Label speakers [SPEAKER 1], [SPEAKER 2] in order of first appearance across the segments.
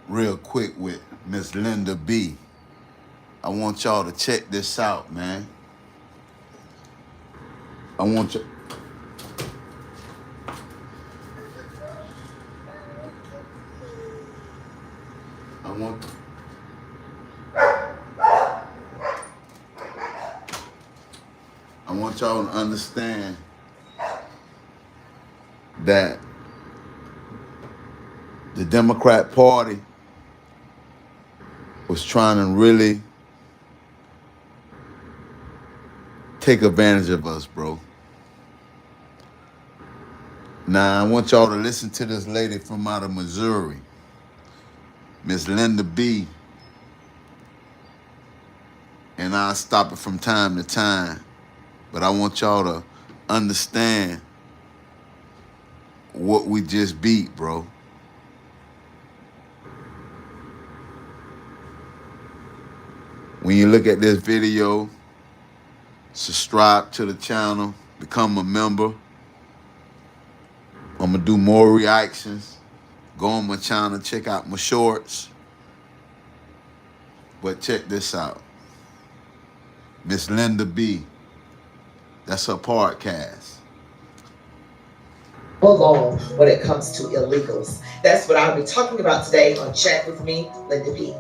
[SPEAKER 1] real quick with Miss Linda B. I want y'all to check this out, man. I want you. I want. I want y'all to understand that the Democrat Party was trying to really take advantage of us, bro. Now I want y'all to listen to this lady from out of Missouri, Miss Linda B. And I'll stop it from time to time. But I want y'all to understand what we just beat, bro. When you look at this video, subscribe to the channel, become a member. I'm gonna do more reactions. Go on my channel, check out my shorts. But check this out. Miss Linda B. That's her podcast.
[SPEAKER 2] Belong when it comes to illegals. That's what I'll be talking about today on Chat with Me, Linda B.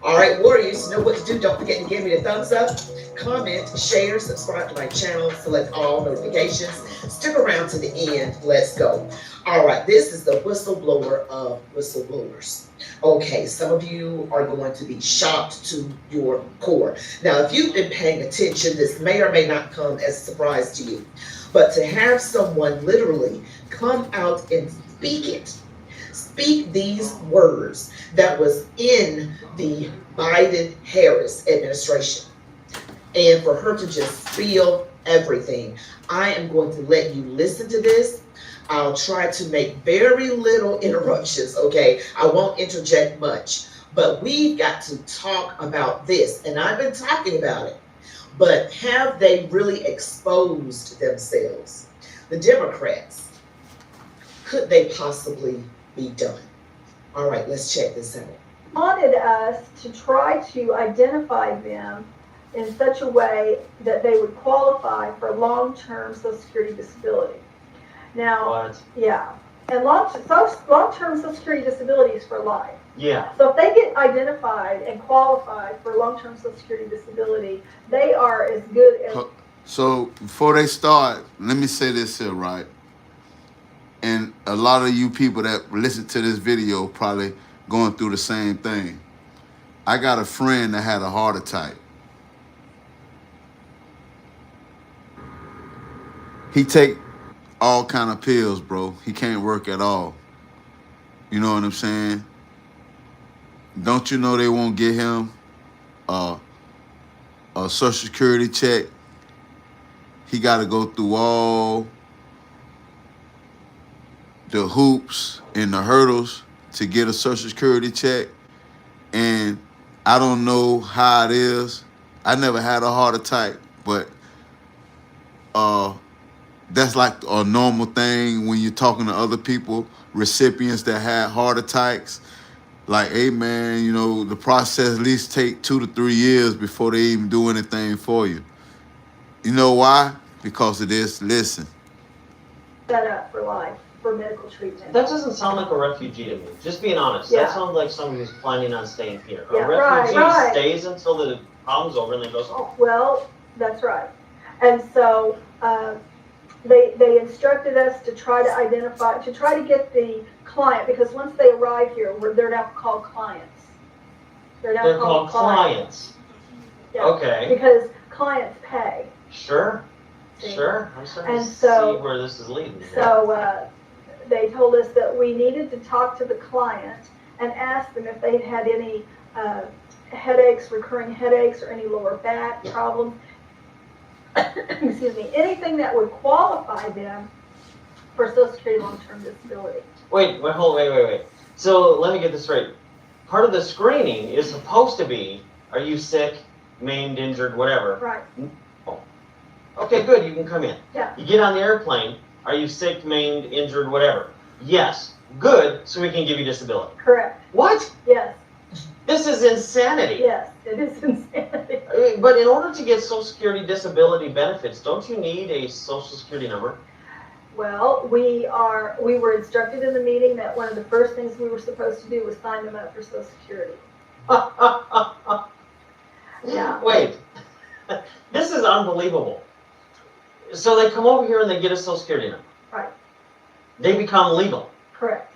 [SPEAKER 2] All right, warriors, you know what to do. Don't forget to give me the thumbs up, comment, share, subscribe to my channel, select all notifications. Stick around to the end. Let's go. All right, this is the whistleblower of whistleblowers. Okay, some of you are going to be shocked to your core. Now, if you've been paying attention, this may or may not come as a surprise to you. But to have someone literally come out and speak these words that was in the Biden-Harris administration, and for her to just spill everything, I am going to let you listen to this. I'll try to make very little interruptions, okay? I won't interject much, but we've got to talk about this, and I've been talking about it, but have they really exposed themselves? The Democrats, could they possibly be done? All right, let's check this out.
[SPEAKER 3] Wanted us to try to identify them in such a way that they would qualify for long-term Social Security disability. Now,
[SPEAKER 4] What?
[SPEAKER 3] yeah, and long-term Social Security disability is for life.
[SPEAKER 4] Yeah.
[SPEAKER 3] So if they get identified and qualified for long-term Social Security disability, they are as good as.
[SPEAKER 1] So before they start, let me say this here, right? And a lot of you people that listen to this video probably going through the same thing. I got a friend that had a heart attack. He take all kind of pills, bro. He can't work at all. You know what I'm saying? Don't you know they won't get him a Social Security check? He got to go through all the hoops and the hurdles to get a Social Security check. And I don't know how it is. I never had a heart attack, but that's like a normal thing when you're talking to other people, recipients that had heart attacks. Like, hey man, you know, the process at least take 2 to 3 years before they even do anything for you. You know why? Because of this. Listen.
[SPEAKER 3] Set up for life, for medical treatment.
[SPEAKER 4] That doesn't sound like a refugee to me. Just being honest.
[SPEAKER 3] Yeah.
[SPEAKER 4] That sounds like somebody who's planning on staying here.
[SPEAKER 3] Yeah,
[SPEAKER 4] A refugee
[SPEAKER 3] right.
[SPEAKER 4] stays until the problem's over and then goes home.
[SPEAKER 3] Well, that's right. And so they instructed us to try to identify, to try to get the client, because once they arrive here, they're now called clients.
[SPEAKER 4] They're called clients.
[SPEAKER 3] Yeah.
[SPEAKER 4] Okay.
[SPEAKER 3] Because clients pay.
[SPEAKER 4] Sure.
[SPEAKER 3] See?
[SPEAKER 4] Sure. I'm starting
[SPEAKER 3] And
[SPEAKER 4] to
[SPEAKER 3] so-
[SPEAKER 4] see where this is leading.
[SPEAKER 3] So they told us that we needed to talk to the client and ask them if they'd had any headaches, recurring headaches, or any lower back problems. Excuse me, anything that would qualify them for Social Security long-term disability.
[SPEAKER 4] Wait. So let me get this straight. Part of the screening is supposed to be, are you sick, maimed, injured, whatever?
[SPEAKER 3] Right.
[SPEAKER 4] Okay, good, you can come in.
[SPEAKER 3] Yeah.
[SPEAKER 4] You get on the airplane, Are you sick, maimed, injured, whatever? Yes. Good, so we can give you disability.
[SPEAKER 3] Correct.
[SPEAKER 4] What?
[SPEAKER 3] Yes.
[SPEAKER 4] This is insanity.
[SPEAKER 3] Yes, it is insanity.
[SPEAKER 4] But in order to get Social Security disability benefits, don't you need a Social Security number?
[SPEAKER 3] Well, we were instructed in the meeting that one of the first things we were supposed to do was sign them up for Social Security. Yeah.
[SPEAKER 4] Wait, this is unbelievable. So they come over here and they get a Social Security number.
[SPEAKER 3] Right.
[SPEAKER 4] They become legal.
[SPEAKER 3] Correct.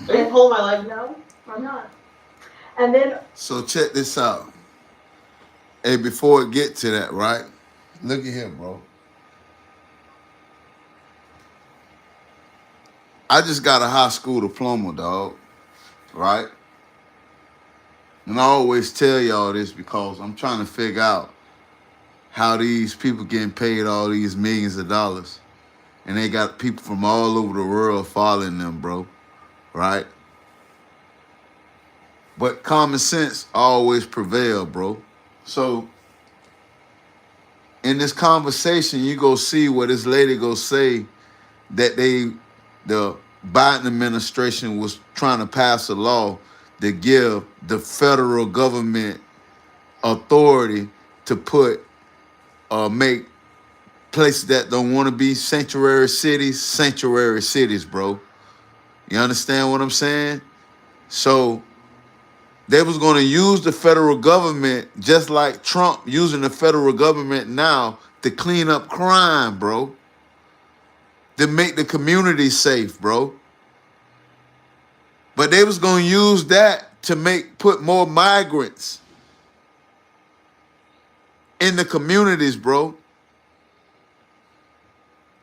[SPEAKER 4] Are you pulling my leg?
[SPEAKER 3] No, I'm not. And then,
[SPEAKER 1] So check this out. Hey, before it get to that, right? Look at here, bro. I just got a high school diploma, dog. Right? And I always tell y'all this because I'm trying to figure out how these people getting paid all these millions of dollars. And they got people from all over the world following them, bro. Right? But common sense always prevail, bro. So in this conversation, you go see what this lady go say that the Biden administration was trying to pass a law to give the federal government authority to make places that don't want to be sanctuary cities, bro. You understand what I'm saying? So they was going to use the federal government just like Trump using the federal government now to clean up crime, bro. To make the community safe, bro. But they was going to use that to put more migrants in the communities, bro.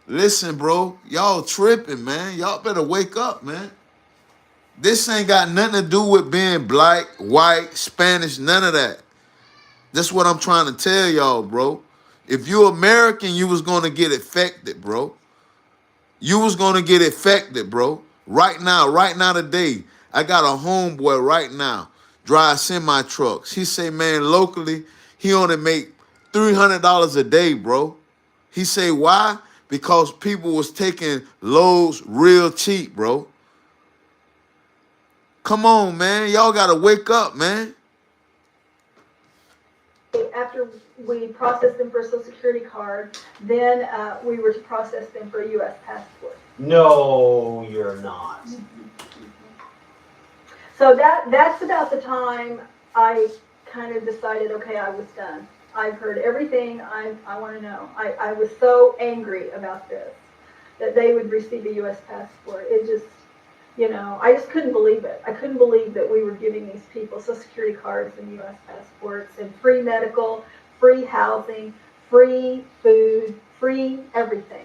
[SPEAKER 1] Listen, bro, y'all tripping, man. Y'all better wake up, man. This ain't got nothing to do with being black, white, Spanish, none of that. That's what I'm trying to tell y'all, bro. If you American, you was going to get affected, bro. You was going to get affected, bro. Right now today, I got a homeboy right now, drive semi-trucks. He say, man, locally, he only make $300 a day, bro. He say, why? Because people was taking loads real cheap, bro. Come on, man. Y'all got to wake up, man.
[SPEAKER 3] after we processed them for a Social Security card, then we were to process them for a U.S. passport.
[SPEAKER 4] No, you're not.
[SPEAKER 3] So that's about the time I kind of decided, okay, I was done. I've heard everything I want to know. I was so angry about this, that they would receive a U.S. passport. It just, you know, I just couldn't believe it. I couldn't believe that we were giving these people Social Security cards and U.S. passports and free medical, free housing, free food, free everything.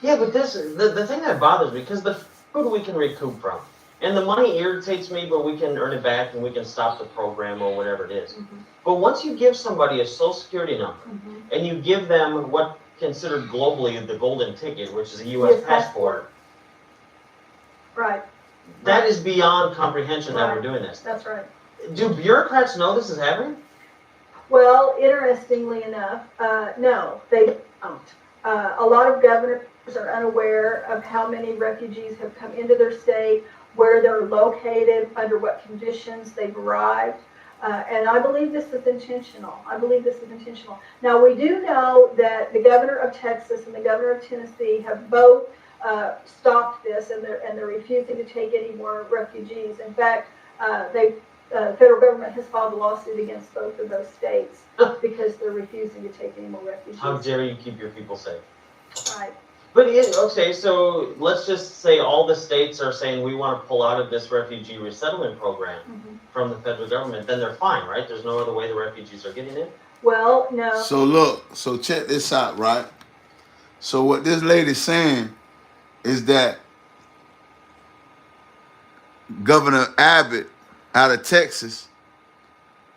[SPEAKER 4] Yeah, but this the thing that bothers me, because the food we can recoup from, and the money irritates me, but we can earn it back and we can stop the program or whatever it is.
[SPEAKER 3] Mm-hmm.
[SPEAKER 4] But once you give somebody a Social Security number,
[SPEAKER 3] Mm-hmm.
[SPEAKER 4] and you give them what considered globally the golden ticket, which is a U.S. passport,
[SPEAKER 3] Right.
[SPEAKER 4] that is beyond comprehension that we're
[SPEAKER 3] Right.
[SPEAKER 4] doing this.
[SPEAKER 3] That's right.
[SPEAKER 4] Do bureaucrats know this is happening?
[SPEAKER 3] Well, interestingly enough, no, they don't. A lot of governors are unaware of how many refugees have come into their state, where they're located, under what conditions they've arrived. And I believe this is intentional. Now, we do know that the governor of Texas and the governor of Tennessee have both stopped this, and they're refusing to take any more refugees. In fact, the federal government has filed a lawsuit against both of those states because they're refusing to take any more refugees.
[SPEAKER 4] How dare you keep your people safe?
[SPEAKER 3] Right.
[SPEAKER 4] But okay, so let's just say all the states are saying we want to pull out of this refugee resettlement program
[SPEAKER 3] Mm-hmm.
[SPEAKER 4] from the federal government, then they're fine, right? There's no other way the refugees are getting in?
[SPEAKER 3] Well, no.
[SPEAKER 1] So look, so check this out, right? So what this lady's saying is that Governor Abbott out of Texas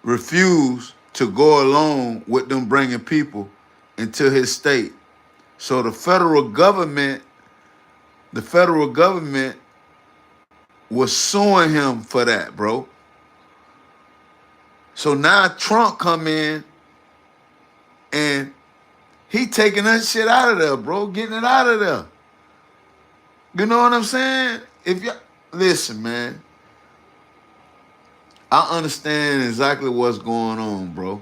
[SPEAKER 1] refused to go along with them bringing people into his state. So the federal government was suing him for that, bro. So now Trump come in and He taking that shit out of there, bro. Getting it out of there. You know what I'm saying? If you listen, man, I understand exactly what's going on, bro.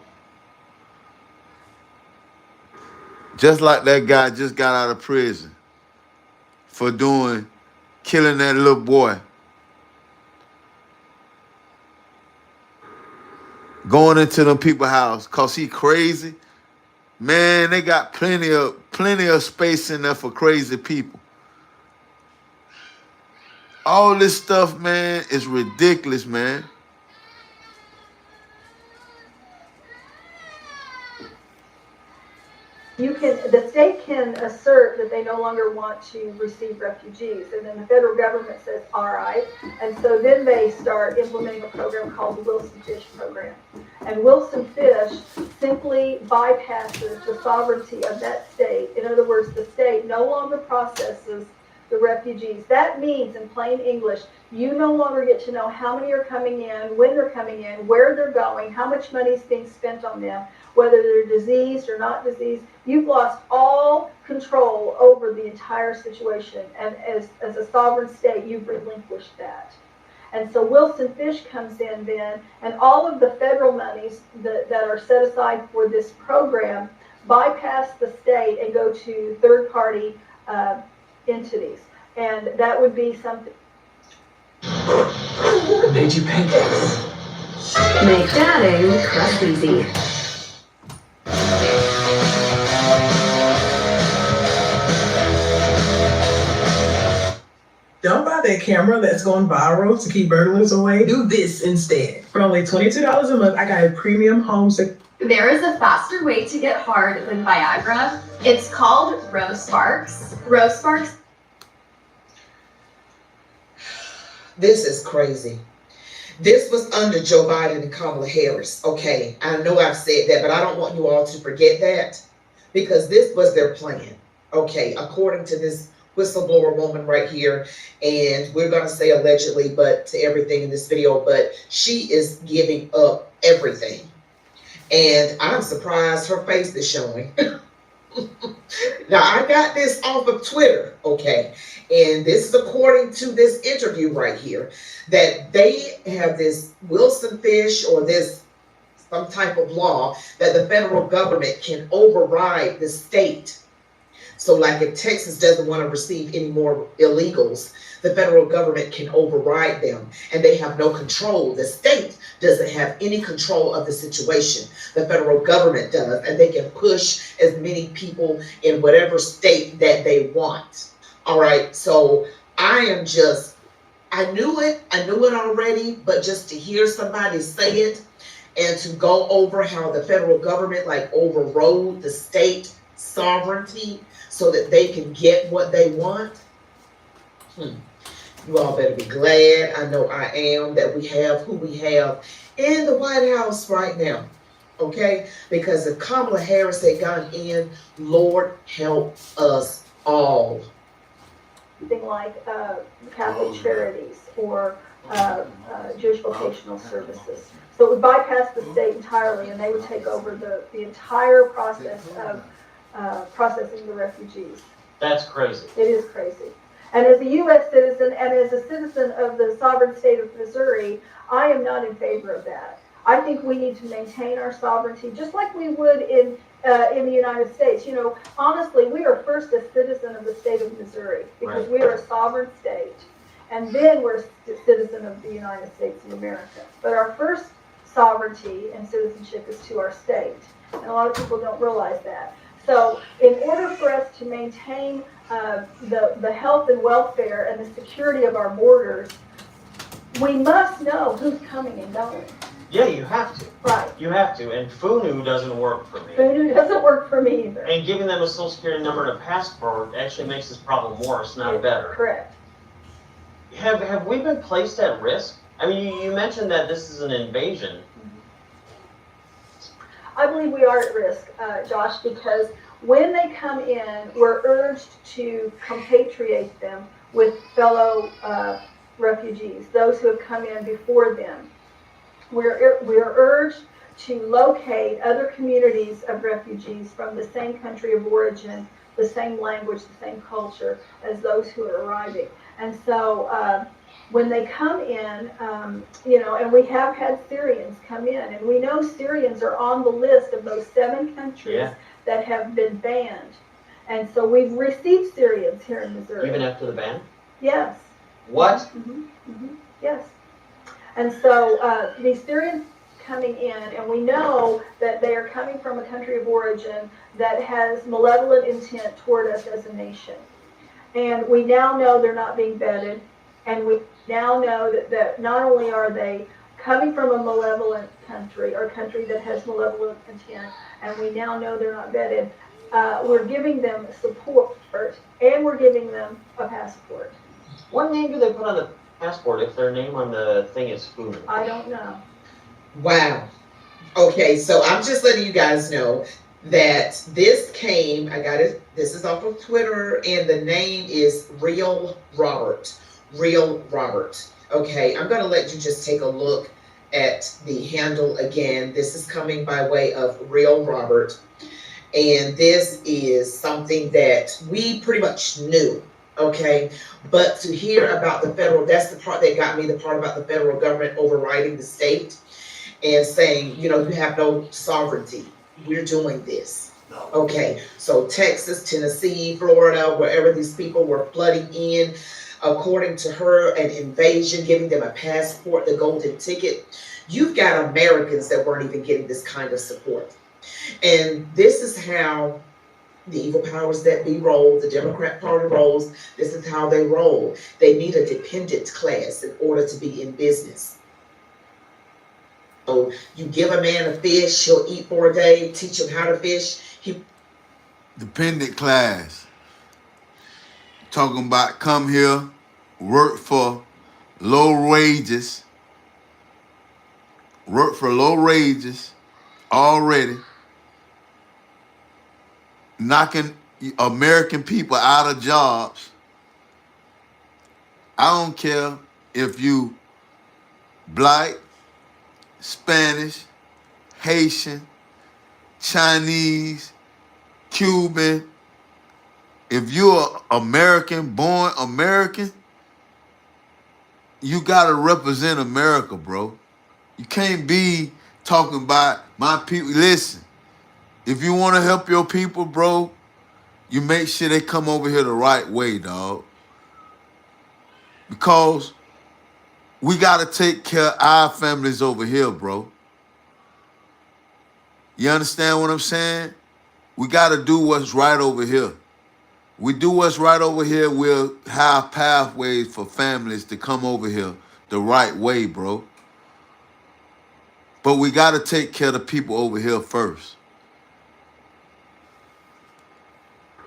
[SPEAKER 1] Just like that guy just got out of prison for killing that little boy. Going into them people's house cause he crazy. Man, they got plenty of space in there for crazy people. All this stuff, man, is ridiculous, man.
[SPEAKER 3] The state can assert that they no longer want to receive refugees, and then the federal government says, all right, and so then they start implementing a program called the Wilson Fish program. And Wilson Fish simply bypasses the sovereignty of that state. In other words, the state no longer processes the refugees. That means, in plain English, you no longer get to know how many are coming in, when they're coming in, where they're going, how much money is being spent on them, whether they're diseased or not diseased. You've lost all control over the entire situation. And as a sovereign state, you've relinquished that. And so Wilson Fish comes in then, and all of the federal monies that are set aside for this program bypass the state and go to third-party entities. And that would be something.
[SPEAKER 2] Made you pancakes.
[SPEAKER 5] Make chatting crust easy.
[SPEAKER 6] Don't buy that camera that's going viral to keep burglars away. Do this instead. For only $22 a month, I got a premium home security.
[SPEAKER 7] There is a faster way to get hard than Viagra. It's called Rose Sparks. Rose Sparks.
[SPEAKER 2] This is crazy. This was under Joe Biden and Kamala Harris. Okay, I know I've said that, but I don't want you all to forget that because this was their plan. Okay, according to this whistleblower woman right here, and we're going to say allegedly, but to everything in this video, but she is giving up everything. And I'm surprised her face is showing. Now, I got this off of Twitter, okay? And this is according to this interview right here, that they have this Wilson Fish or this some type of law that the federal government can override the state. So like if Texas doesn't want to receive any more illegals, the federal government can override them and they have no control. The state doesn't have any control of the situation. The federal government does, and they can push as many people in whatever state that they want. All right, so I knew it already, but just to hear somebody say it and to go over how the federal government like overrode the state sovereignty so that they can get what they want. You all better be glad, I know I am, that we have who we have in the White House right now, okay? Because if Kamala Harris had gone in, Lord help us all.
[SPEAKER 3] Something like Catholic Charities or Jewish Vocational Services. So it would bypass the state entirely, and they would take over the entire process of processing the refugees.
[SPEAKER 4] That's crazy.
[SPEAKER 3] It is crazy. And as a U.S. citizen and as a citizen of the sovereign state of Missouri, I am not in favor of that. I think we need to maintain our sovereignty just like we would in the United States. You know, honestly, we are first a citizen of the state of Missouri because we are a sovereign state, and then we're a citizen of the United States of America. But our first sovereignty and citizenship is to our state, and a lot of people don't realize that. So in order for us to maintain the health and welfare and the security of our borders, we must know who's coming and going.
[SPEAKER 4] Yeah, you have to.
[SPEAKER 3] Right.
[SPEAKER 4] You have to. And FUNU doesn't work for me.
[SPEAKER 3] FUNU doesn't work for me either.
[SPEAKER 4] And giving them a social security number and a passport actually makes this problem worse, not better.
[SPEAKER 3] Correct.
[SPEAKER 4] Have we been placed at risk? I mean, you mentioned that this is an invasion.
[SPEAKER 3] I believe we are at risk, Josh, because when they come in, we're urged to compatriate them with fellow refugees, those who have come in before them. We are urged to locate other communities of refugees from the same country of origin, the same language, the same culture as those who are arriving. And so when they come in, and we have had Syrians come in, and we know Syrians are on the list of those 7 countries
[SPEAKER 4] Yeah.
[SPEAKER 3] that have been banned. And so we've received Syrians here in Missouri.
[SPEAKER 4] Even after the ban?
[SPEAKER 3] Yes.
[SPEAKER 4] What?
[SPEAKER 3] Yes. And so these Syrians coming in, and we know that they are coming from a country of origin that has malevolent intent toward us as a nation. And we now know they're not being vetted, and we now know that not only are they coming from a malevolent country, or a country that has malevolent intent, and we now know they're not vetted, we're giving them support, and we're giving them a passport.
[SPEAKER 4] What name do they put on the passport if their name on the thing is Spoon?
[SPEAKER 3] I don't know.
[SPEAKER 2] Wow. Okay, so I'm just letting you guys know that this came, I got it, this is off of Twitter, and the name is Real Robert. Real Robert. Okay, I'm gonna let you just take a look at the handle again. This is coming by way of Real Robert. And this is something that we pretty much knew, okay? But to hear about the federal, that's the part that got me, the part about the federal government overriding the state and saying, you have no sovereignty. We're doing this. Okay, so Texas, Tennessee, Florida, wherever these people were flooding in, according to her, an invasion, giving them a passport, the golden ticket. You've got Americans that weren't even getting this kind of support. And this is how the evil powers that be roll, the Democrat Party rolls. This is how they roll. They need a dependent class in order to be in business. So you give a man a fish, he'll eat for a day, teach him how to fish.
[SPEAKER 1] Dependent class. Talking about come here, work for low wages. Work for low wages already. Knocking American people out of jobs. I don't care if you black, Spanish, Haitian, Chinese, Cuban. If you're American, born American, you gotta represent America, bro. You can't be talking about my people. Listen, if you want to help your people, bro, you make sure they come over here the right way, dog. Because we got to take care of our families over here, bro. You understand what I'm saying? We got to do what's right over here. We do what's right over here, we'll have pathways for families to come over here the right way, bro. But we got to take care of the people over here first.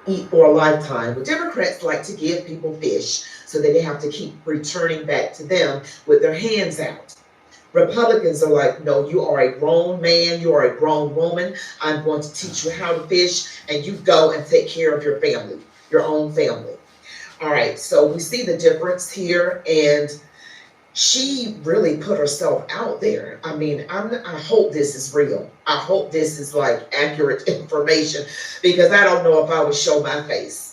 [SPEAKER 2] Eat for a lifetime. But Democrats like to give people fish so that they have to keep returning back to them with their hands out. Republicans are like, no, you are a grown man, you are a grown woman. I'm going to teach you how to fish, and you go and take care of your family, your own family. All right, so we see the difference here, and she really put herself out there. I mean, I hope this is real. I hope this is like accurate information, because I don't know if I would show my face.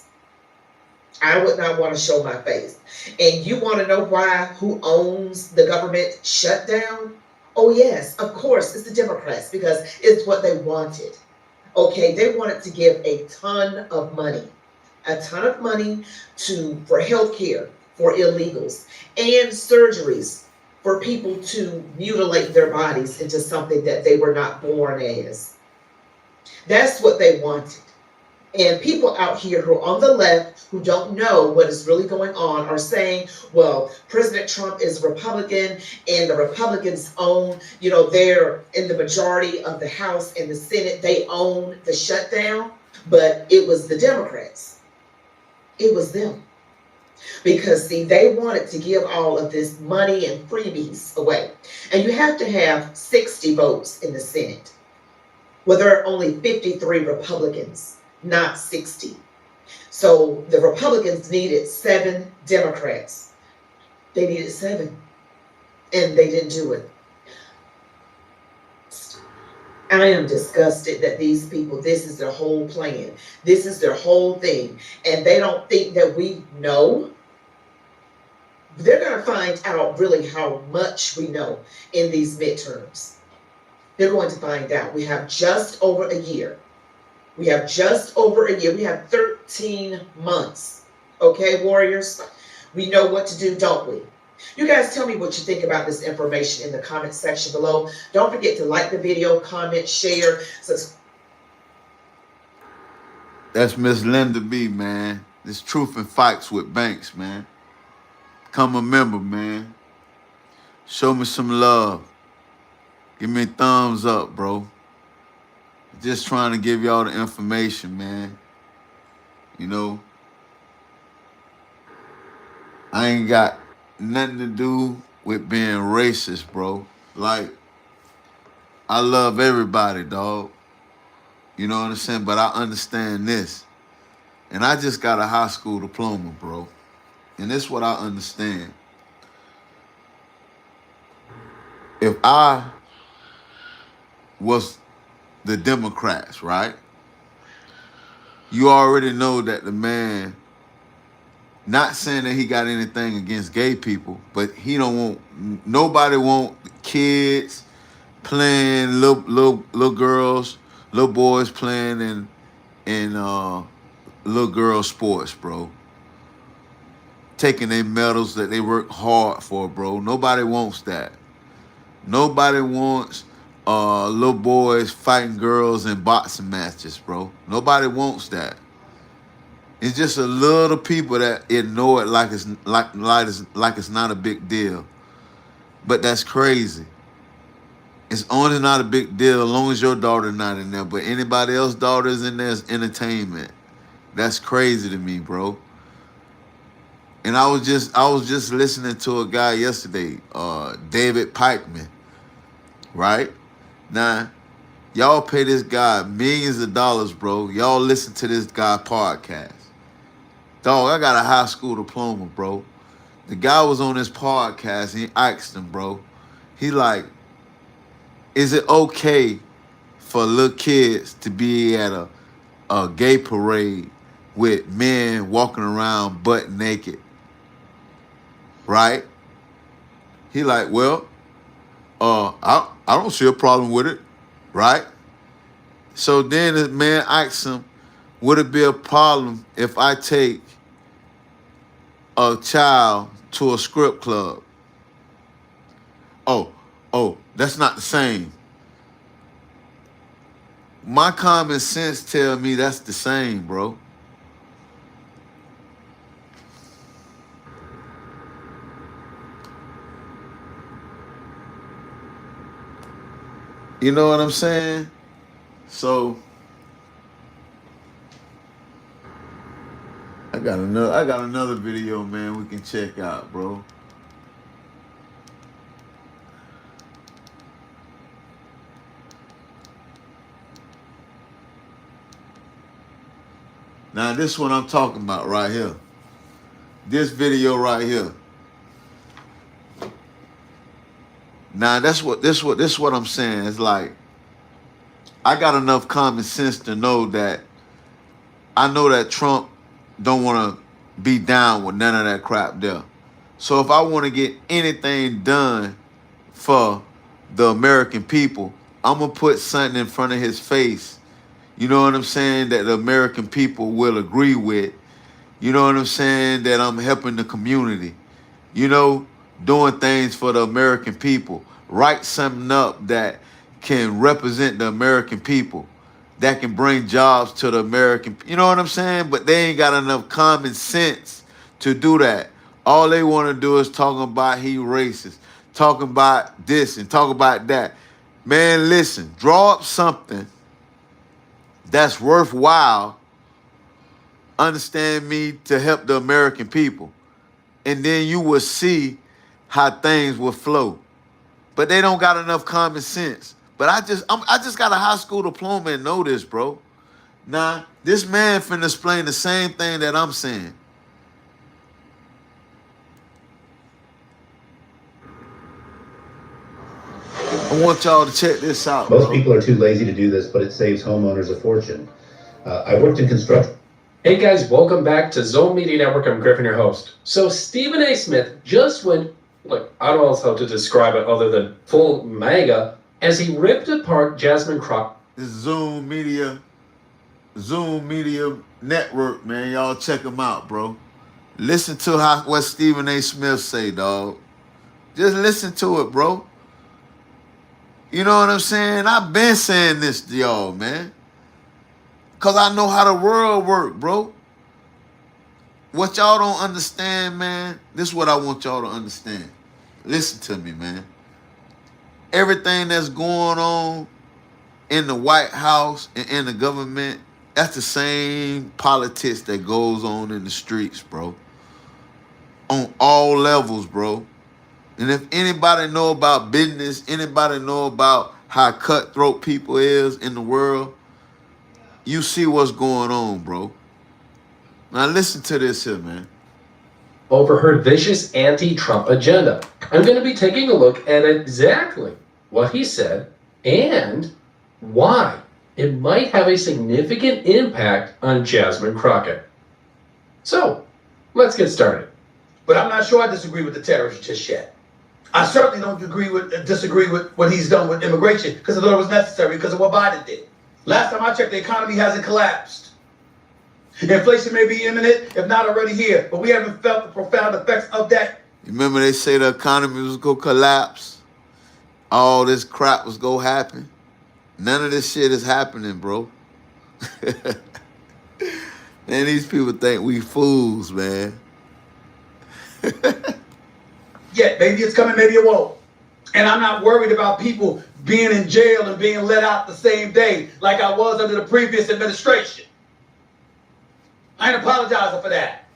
[SPEAKER 2] I would not want to show my face. And you want to know why? Who owns the government shutdown? Oh yes, of course, it's the Democrats, because it's what they wanted. Okay, they wanted to give a ton of money for health care for illegals and surgeries for people to mutilate their bodies into something that they were not born as. That's what they wanted. And people out here who are on the left, who don't know what is really going on, are saying, well, President Trump is Republican, and the Republicans own, they're in the majority of the House and the Senate, they own the shutdown. But it was the Democrats. It was them. Because, see, they wanted to give all of this money and freebies away. And you have to have 60 votes in the Senate. Well, there are only 53 Republicans, not 60. So the Republicans needed 7 Democrats. They needed 7. And they didn't do it. I am disgusted that these people, this is their whole plan. This is their whole thing. And they don't think that we know. They're going to find out really how much we know in these midterms. They're going to find out. We have just over a year. We have just over a year. We have 13 months. Okay, warriors? We know what to do, don't we? You guys tell me what you think about this information in the comment section below. Don't forget to like the video, comment, share, subscribe.
[SPEAKER 1] That's Miss Linda B, man. This Truth and Facts with Banks, man. Come a member, man. Show me some love. Give me a thumbs up, bro. Just trying to give y'all the information, man. You know, I ain't got nothing to do with being racist, bro. Like, I love everybody, dog. You know what I'm saying? But I understand this. And I just got a high school diploma, bro. And this is what I understand. If I was the Democrats, right? You already know that the man, not saying that he got anything against gay people, but he don't want, nobody want kids playing little girls, little boys playing in little girl sports, bro. Taking their medals that they work hard for, bro. Nobody wants that. Nobody wants little boys fighting girls in boxing matches, bro. Nobody wants that. It's just a little people that ignore it like it's not a big deal. But that's crazy. It's only not a big deal as long as your daughter's not in there. But anybody else's daughter is in there is entertainment. That's crazy to me, bro. And I was just listening to a guy yesterday, David Pikeman, right? Now, y'all pay this guy millions of dollars, bro. Y'all listen to this guy podcast. Dog, I got a high school diploma, bro. The guy was on this podcast and he asked him, bro. He like, is it okay for little kids to be at a gay parade with men walking around butt naked? Right? He like, well, I don't see a problem with it, right? So then the man asks him, would it be a problem if I take a child to a strip club? Oh, that's not the same. My common sense tell me that's the same, bro. You know what I'm saying? So I got another video, man, we can check out, bro. Now this is what I'm talking about right here. This video right here. Now this is what I'm saying. It's like I got enough common sense to know that I know that Trump don't want to be down with none of that crap there. So if I want to get anything done for the American people, I'm going to put something in front of his face, you know what I'm saying, that the American people will agree with. You know what I'm saying, that I'm helping the community, you know, doing things for the American people. Write something up that can represent the American people, that can bring jobs to the American, you know what I'm saying? But they ain't got enough common sense to do that. All they want to do is talking about he racist, talking about this and talk about that. Man, listen, draw up something that's worthwhile, understand me, to help the American people. And then you will see how things will flow. But they don't got enough common sense. But I just got a high school diploma and know this, bro. Nah, this man finna explain the same thing that I'm saying. I want y'all to check this out.
[SPEAKER 8] Most
[SPEAKER 1] bro.
[SPEAKER 8] people are too lazy to do this, but it saves homeowners a fortune. I worked in construction.
[SPEAKER 9] Hey guys, welcome back to Zone Media Network. I'm Griffin, your host. So Stephen A. Smith just went, like, I don't know how to describe it other than full mega, as he ripped apart Jasmine Crockett.
[SPEAKER 1] This Zoom Media Network, man. Y'all check them out, bro. Listen to what Stephen A. Smith say, dog. Just listen to it, bro. You know what I'm saying? I've been saying this to y'all, man. Because I know how the world work, bro. What y'all don't understand, man, this is what I want y'all to understand. Listen to me, man. Everything that's going on in the White House and in the government, that's the same politics that goes on in the streets, bro. On all levels, bro. And if anybody know about business, anybody know about how cutthroat people is in the world, you see what's going on, bro. Now listen to this here, man.
[SPEAKER 9] Over her vicious anti-Trump agenda. I'm going to be taking a look at exactly what he said and why it might have a significant impact on Jasmine Crockett. So, let's get started.
[SPEAKER 10] But I'm not sure I disagree with the terrorists just yet. I certainly don't disagree with what he's done with immigration because I thought it was necessary because of what Biden did. Last time I checked, the economy hasn't collapsed. Inflation may be imminent, if not already here, but we haven't felt the profound effects of that.
[SPEAKER 1] You remember they say the economy was going to collapse? All this crap was going to happen? None of this shit is happening, bro. Man, these people think we fools, man.
[SPEAKER 10] Yeah, maybe it's coming, maybe it won't. And I'm not worried about people being in jail and being let out the same day like I was under the previous administration. I ain't apologizing for that.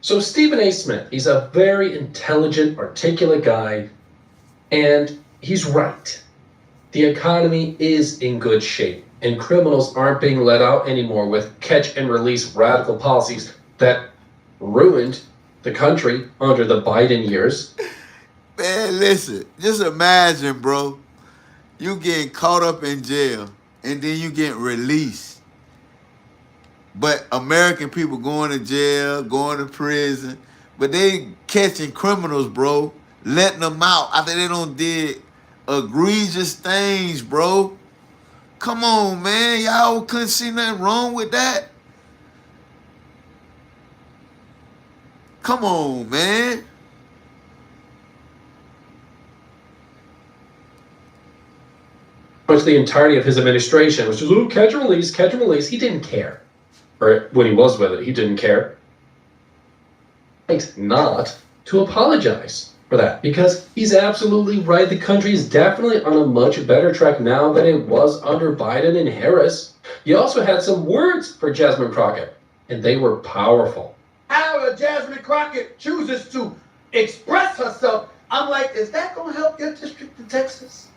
[SPEAKER 9] So Stephen A. Smith, he's a very intelligent, articulate guy, and he's right. The economy is in good shape, and criminals aren't being let out anymore with catch and release radical policies that ruined the country under the Biden years.
[SPEAKER 1] Man, listen, just imagine, bro. You getting caught up in jail, and then you get released. But American people going to jail, going to prison, but they catching criminals, bro, letting them out after they done did egregious things, bro. Come on, man. Y'all couldn't see nothing wrong with that. Come on, man.
[SPEAKER 9] Much the entirety of his administration, which was, oh, catch and release, catch and release. He didn't care. Or when he was with it, he didn't care. Not to apologize for that, because he's absolutely right. The country is definitely on a much better track now than it was under Biden and Harris. You also had some words for Jasmine Crockett, and they were powerful.
[SPEAKER 10] However, Jasmine Crockett chooses to express herself, I'm like, is that going to help your district in Texas?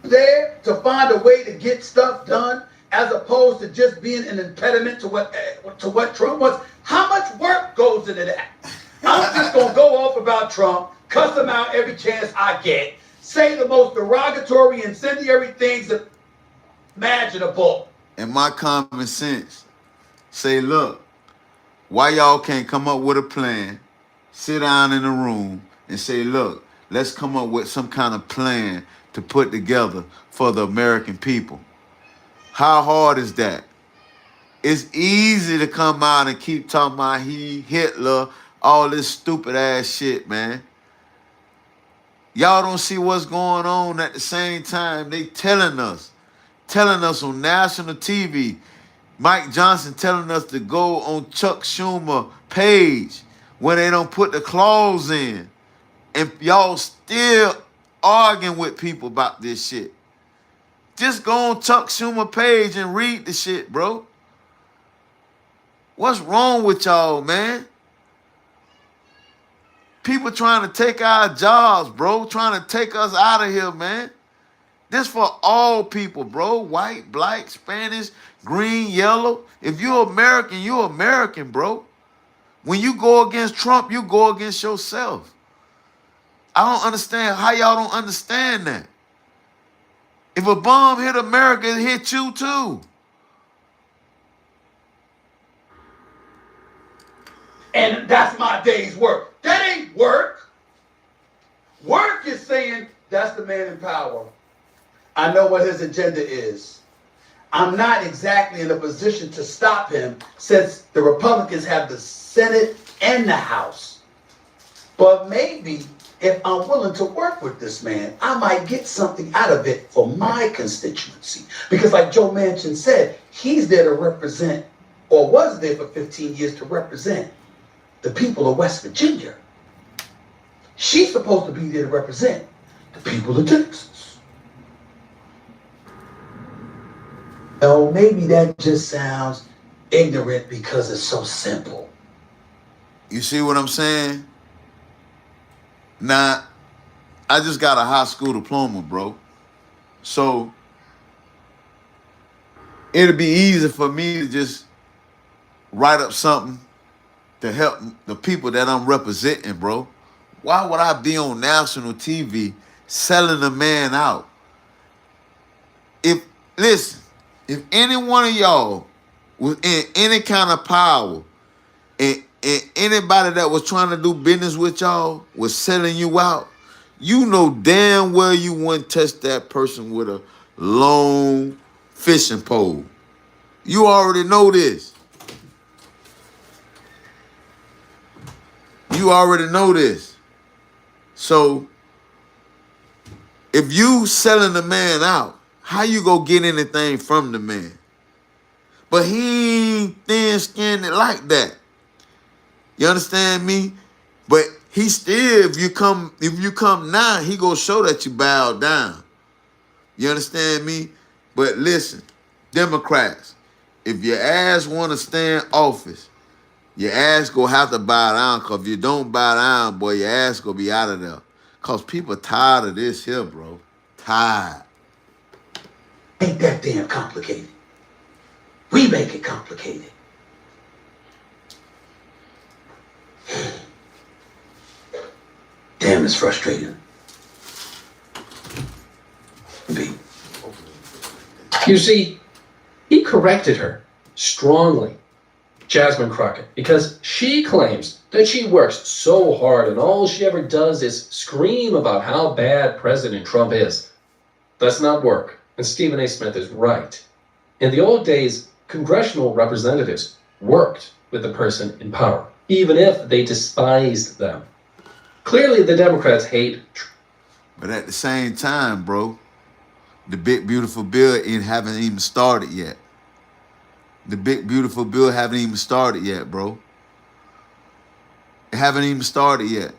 [SPEAKER 10] There to find a way to get stuff done, as opposed to just being an impediment to what Trump wants. How much work goes into that? I'm just gonna go off about Trump, cuss him out every chance I get, say the most derogatory, incendiary things imaginable.
[SPEAKER 1] And my common sense say, look, why y'all can't come up with a plan, sit down in a room and say, look, let's come up with some kind of plan to put together for the American people. How hard is that? It's easy to come out and keep talking about Hitler, all this stupid ass shit, man. Y'all don't see what's going on at the same time. They telling us on national TV, Mike Johnson telling us to go on Chuck Schumer page when they don't put the clause in. And y'all still arguing with people about this shit. Just go on Chuck Schumer page and read the shit, bro. What's wrong with y'all, man? People trying to take our jobs, bro. Trying to take us out of here, man. This for all people, bro. White, black, Spanish, green, yellow. If you're American, you're American, bro. When you go against Trump, you go against yourself. I don't understand how y'all don't understand that. If a bomb hit America, it hit you too.
[SPEAKER 10] And that's my day's work. That ain't work. Work is saying that's the man in power. I know what his agenda is. I'm not exactly in a position to stop him since the Republicans have the Senate and the House. But maybe if I'm willing to work with this man, I might get something out of it for my constituency. Because like Joe Manchin said, he's there to represent, or was there for 15 years to represent, the people of West Virginia. She's supposed to be there to represent the people of Texas. Oh, maybe that just sounds ignorant because it's so simple.
[SPEAKER 1] You see what I'm saying? Now, I just got a high school diploma, bro. So it'll be easy for me to just write up something to help the people that I'm representing, bro. Why would I be on national TV selling a man out? If any one of y'all was in any kind of power and anybody that was trying to do business with y'all was selling you out, you know damn well you wouldn't touch that person with a long fishing pole. You already know this. You already know this. So if you selling the man out, how you go get anything from the man? But he ain't thin-skinned like that. You understand me? But he still, if you come now, he gonna show that you bow down. You understand me? But listen, Democrats, if your ass want to stay in office, your ass gonna have to bow down, because if you don't bow down, boy, your ass gonna be out of there. Because people tired of this here, bro. Tired.
[SPEAKER 10] Ain't that damn complicated. We make it complicated. Damn, it's frustrating. B.
[SPEAKER 9] You see, he corrected her strongly, Jasmine Crockett, because she claims that she works so hard and all she ever does is scream about how bad President Trump is. That's not work, and Stephen A. Smith is right. In the old days, congressional representatives worked with the person in power, even if they despised them. Clearly, the Democrats hate.
[SPEAKER 1] But at the same time, bro, the big beautiful bill haven't even started yet. The big beautiful bill haven't even started yet, bro. It haven't even started yet.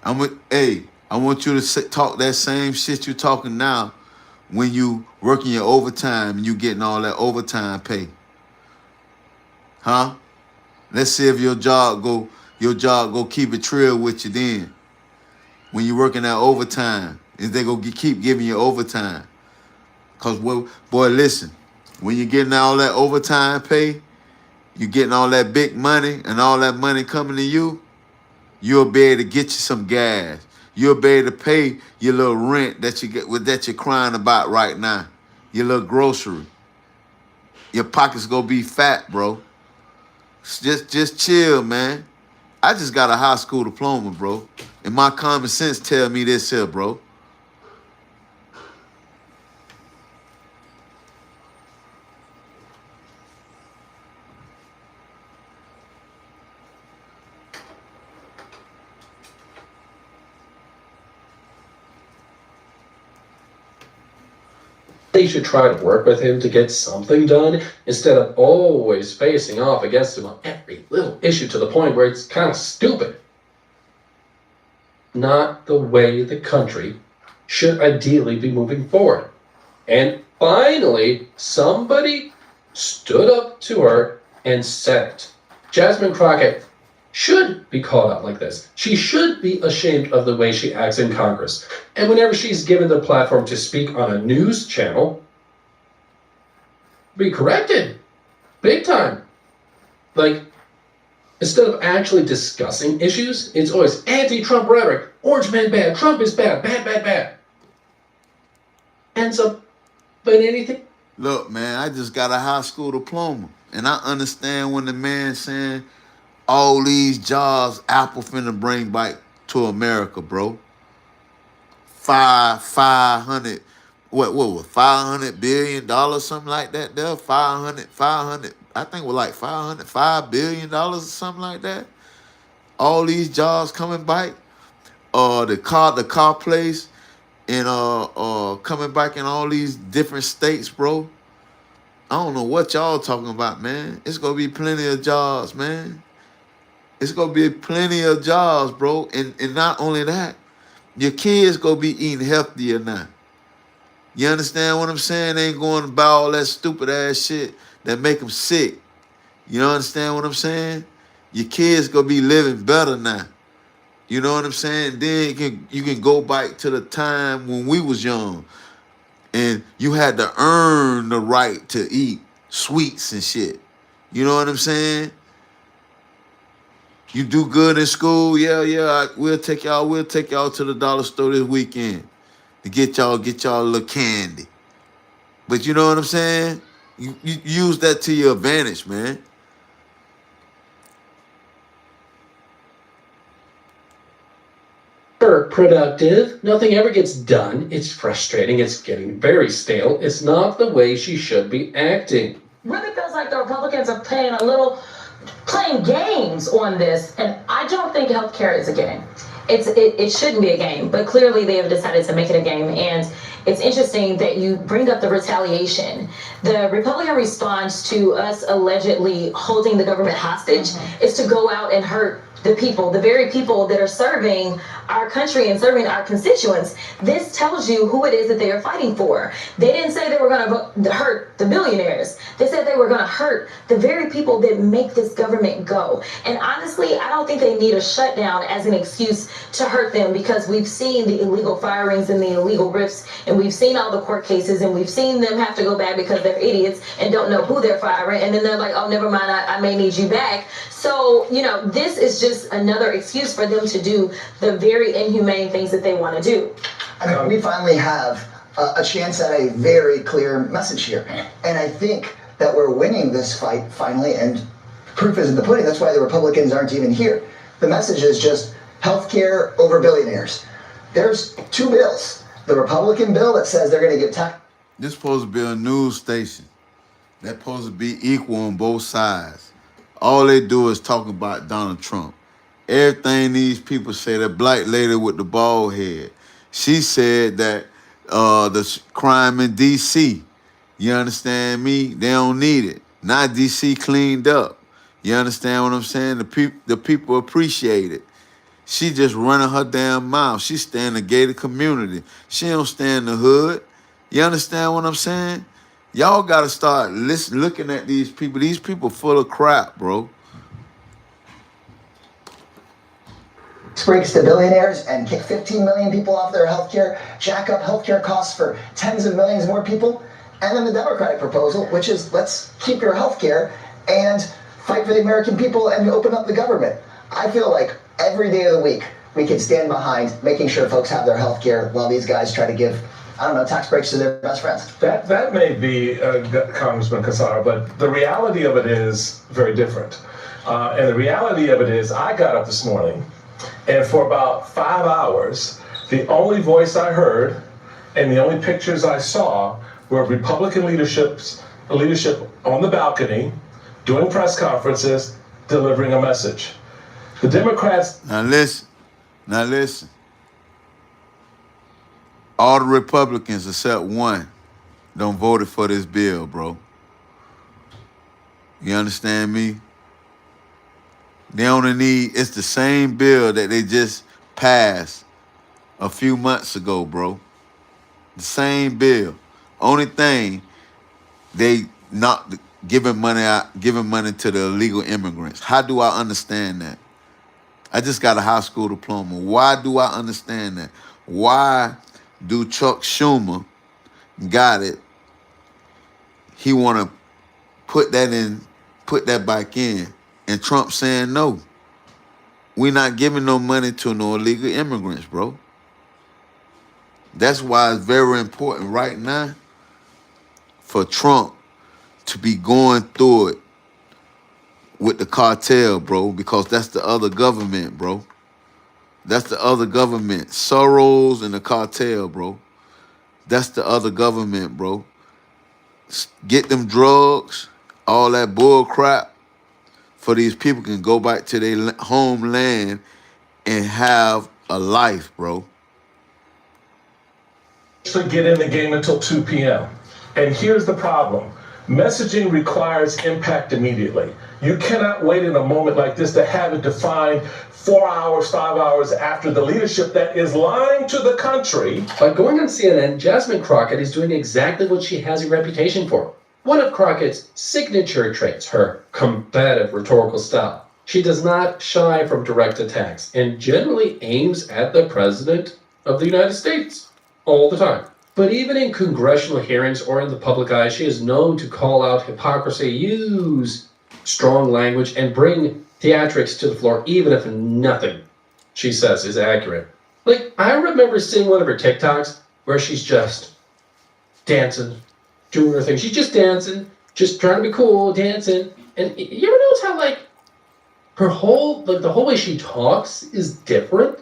[SPEAKER 1] I want you to talk that same shit you talking now when you working your overtime and you getting all that overtime pay. Huh? Let's see if your job go keep it trill with you then. When you working that overtime, if they go keep giving you overtime. Cause boy, listen, when you're getting all that overtime pay, you getting all that big money and all that money coming to you, you'll be able to get you some gas. You'll be able to pay your little rent that you're crying about right now. Your little grocery. Your pockets gonna be fat, bro. Just chill, man. I just got a high school diploma, bro. And my common sense tell me this here, bro.
[SPEAKER 9] They should try to work with him to get something done instead of always facing off against him on every little issue to the point where it's kind of stupid. Not the way the country should ideally be moving forward. And finally, somebody stood up to her and said it. Jasmine Crockett should be called out like this. She should be ashamed of the way she acts in Congress. And whenever she's given the platform to speak on a news channel, be corrected. Big time. Like, Instead of actually discussing issues, it's always anti-Trump rhetoric. Orange man bad, Trump is bad, bad, bad, bad. Ends up in anything.
[SPEAKER 1] Look, man, I just got a high school diploma, and I understand when the man saying all these jobs Apple finna bring back to America, bro. 500, what was $500 billion, something like that there? 500, I think it was like $5 billion or something like that. All these jobs coming back. The car place, and coming back in all these different states, bro. I don't know what y'all talking about, man. It's gonna be plenty of jobs, man. It's gonna be plenty of jobs, bro. And not only that, your kids gonna be eating healthier now. You understand what I'm saying? They ain't going to buy all that stupid ass shit that make them sick. You understand what I'm saying? Your kids gonna be living better now. You know what I'm saying? Then you can go back to the time when we was young, and you had to earn the right to eat sweets and shit. You know what I'm saying? You do good in school, we'll take y'all to the dollar store this weekend to get y'all a little candy. But you know what I'm saying? You use that to your advantage, man.
[SPEAKER 9] Productive. Nothing ever gets done. It's frustrating. It's getting very stale. It's not the way she should be acting.
[SPEAKER 11] Really feels like the Republicans are playing games on this, and I don't think healthcare is a game. It shouldn't be a game, but clearly they have decided to make it a game. And it's interesting that you bring up the retaliation. The Republican response to us allegedly holding the government hostage is to go out and hurt the people, the very people that are serving our country and serving our constituents. This tells you who it is that they are fighting for. They didn't say they were going to hurt the billionaires. They said they were going to hurt the very people that make this government go. And honestly, I don't think they need a shutdown as an excuse to hurt them, because we've seen the illegal firings and the illegal rifts, and we've seen all the court cases, and we've seen them have to go back because they're idiots and don't know who they're firing. And then they're like, oh, never mind, I may need you back. So, this is just another excuse for them to do the very inhumane things that they want to do.
[SPEAKER 12] I mean, we finally have a chance at a very clear message here. And I think that we're winning this fight finally, and proof is in the pudding. That's why the Republicans aren't even here. The message is just healthcare over billionaires. There's two bills. The Republican bill that says they're going to get tax.
[SPEAKER 1] This supposed to be a news station. That's supposed to be equal on both sides. All they do is talk about Donald Trump. Everything these people say, that black lady with the bald head, she said that the crime in D.C., you understand me? They don't need it. Now D.C. cleaned up. You understand what I'm saying? The people appreciate it. She just running her damn mouth. She stay in the gated community. She don't stay in the hood. You understand what I'm saying? Y'all got to start looking at these people. These people full of crap, bro.
[SPEAKER 12] Breaks to billionaires and kick 15 million people off their health care, jack up healthcare costs for tens of millions more people. And then the Democratic proposal, which is let's keep your health care and fight for the American people and open up the government. I feel like every day of the week we can stand behind making sure folks have their health care while these guys try to give, I don't know, tax breaks to their best friends.
[SPEAKER 13] That may be, Congressman Cassar, but the reality of it is very different. And the reality of it is I got up this morning, and for about 5 hours, the only voice I heard and the only pictures I saw were Republican leadership on the balcony, doing press conferences, delivering a message. The Democrats...
[SPEAKER 1] Now listen. All the Republicans except one don't voted for this bill, bro. You understand me? They only need, it's the same bill that they just passed a few months ago, bro. The same bill. Only thing, they not giving money to the illegal immigrants. How do I understand that? I just got a high school diploma. Why do I understand that? Why do Chuck Schumer got it? He want to put that back in And Trump saying no. We're not giving no money to no illegal immigrants, bro. That's why it's very important right now for Trump to be going through it with the cartel, bro, because that's the other government, bro. That's the other government. Soros and the cartel, bro. That's the other government, bro. Get them drugs, all that bull crap, for these people can go back to their homeland and have a life, bro.
[SPEAKER 13] To get in the game until 2 p.m. And here's the problem. Messaging requires impact immediately. You cannot wait in a moment like this to have it defined 4 hours, 5 hours after the leadership that is lying to the country.
[SPEAKER 9] By going on CNN, Jasmine Crockett is doing exactly what she has a reputation for. One of Crockett's signature traits, her combative rhetorical style. She does not shy from direct attacks and generally aims at the President of the United States all the time. But even in congressional hearings or in the public eye, she is known to call out hypocrisy, use strong language, and bring theatrics to the floor, even if nothing she says is accurate. Like, I remember seeing one of her TikToks where she's just dancing, doing her thing. She's just dancing, just trying to be cool, dancing. And you ever notice how, like, her whole, like, the whole way she talks is different?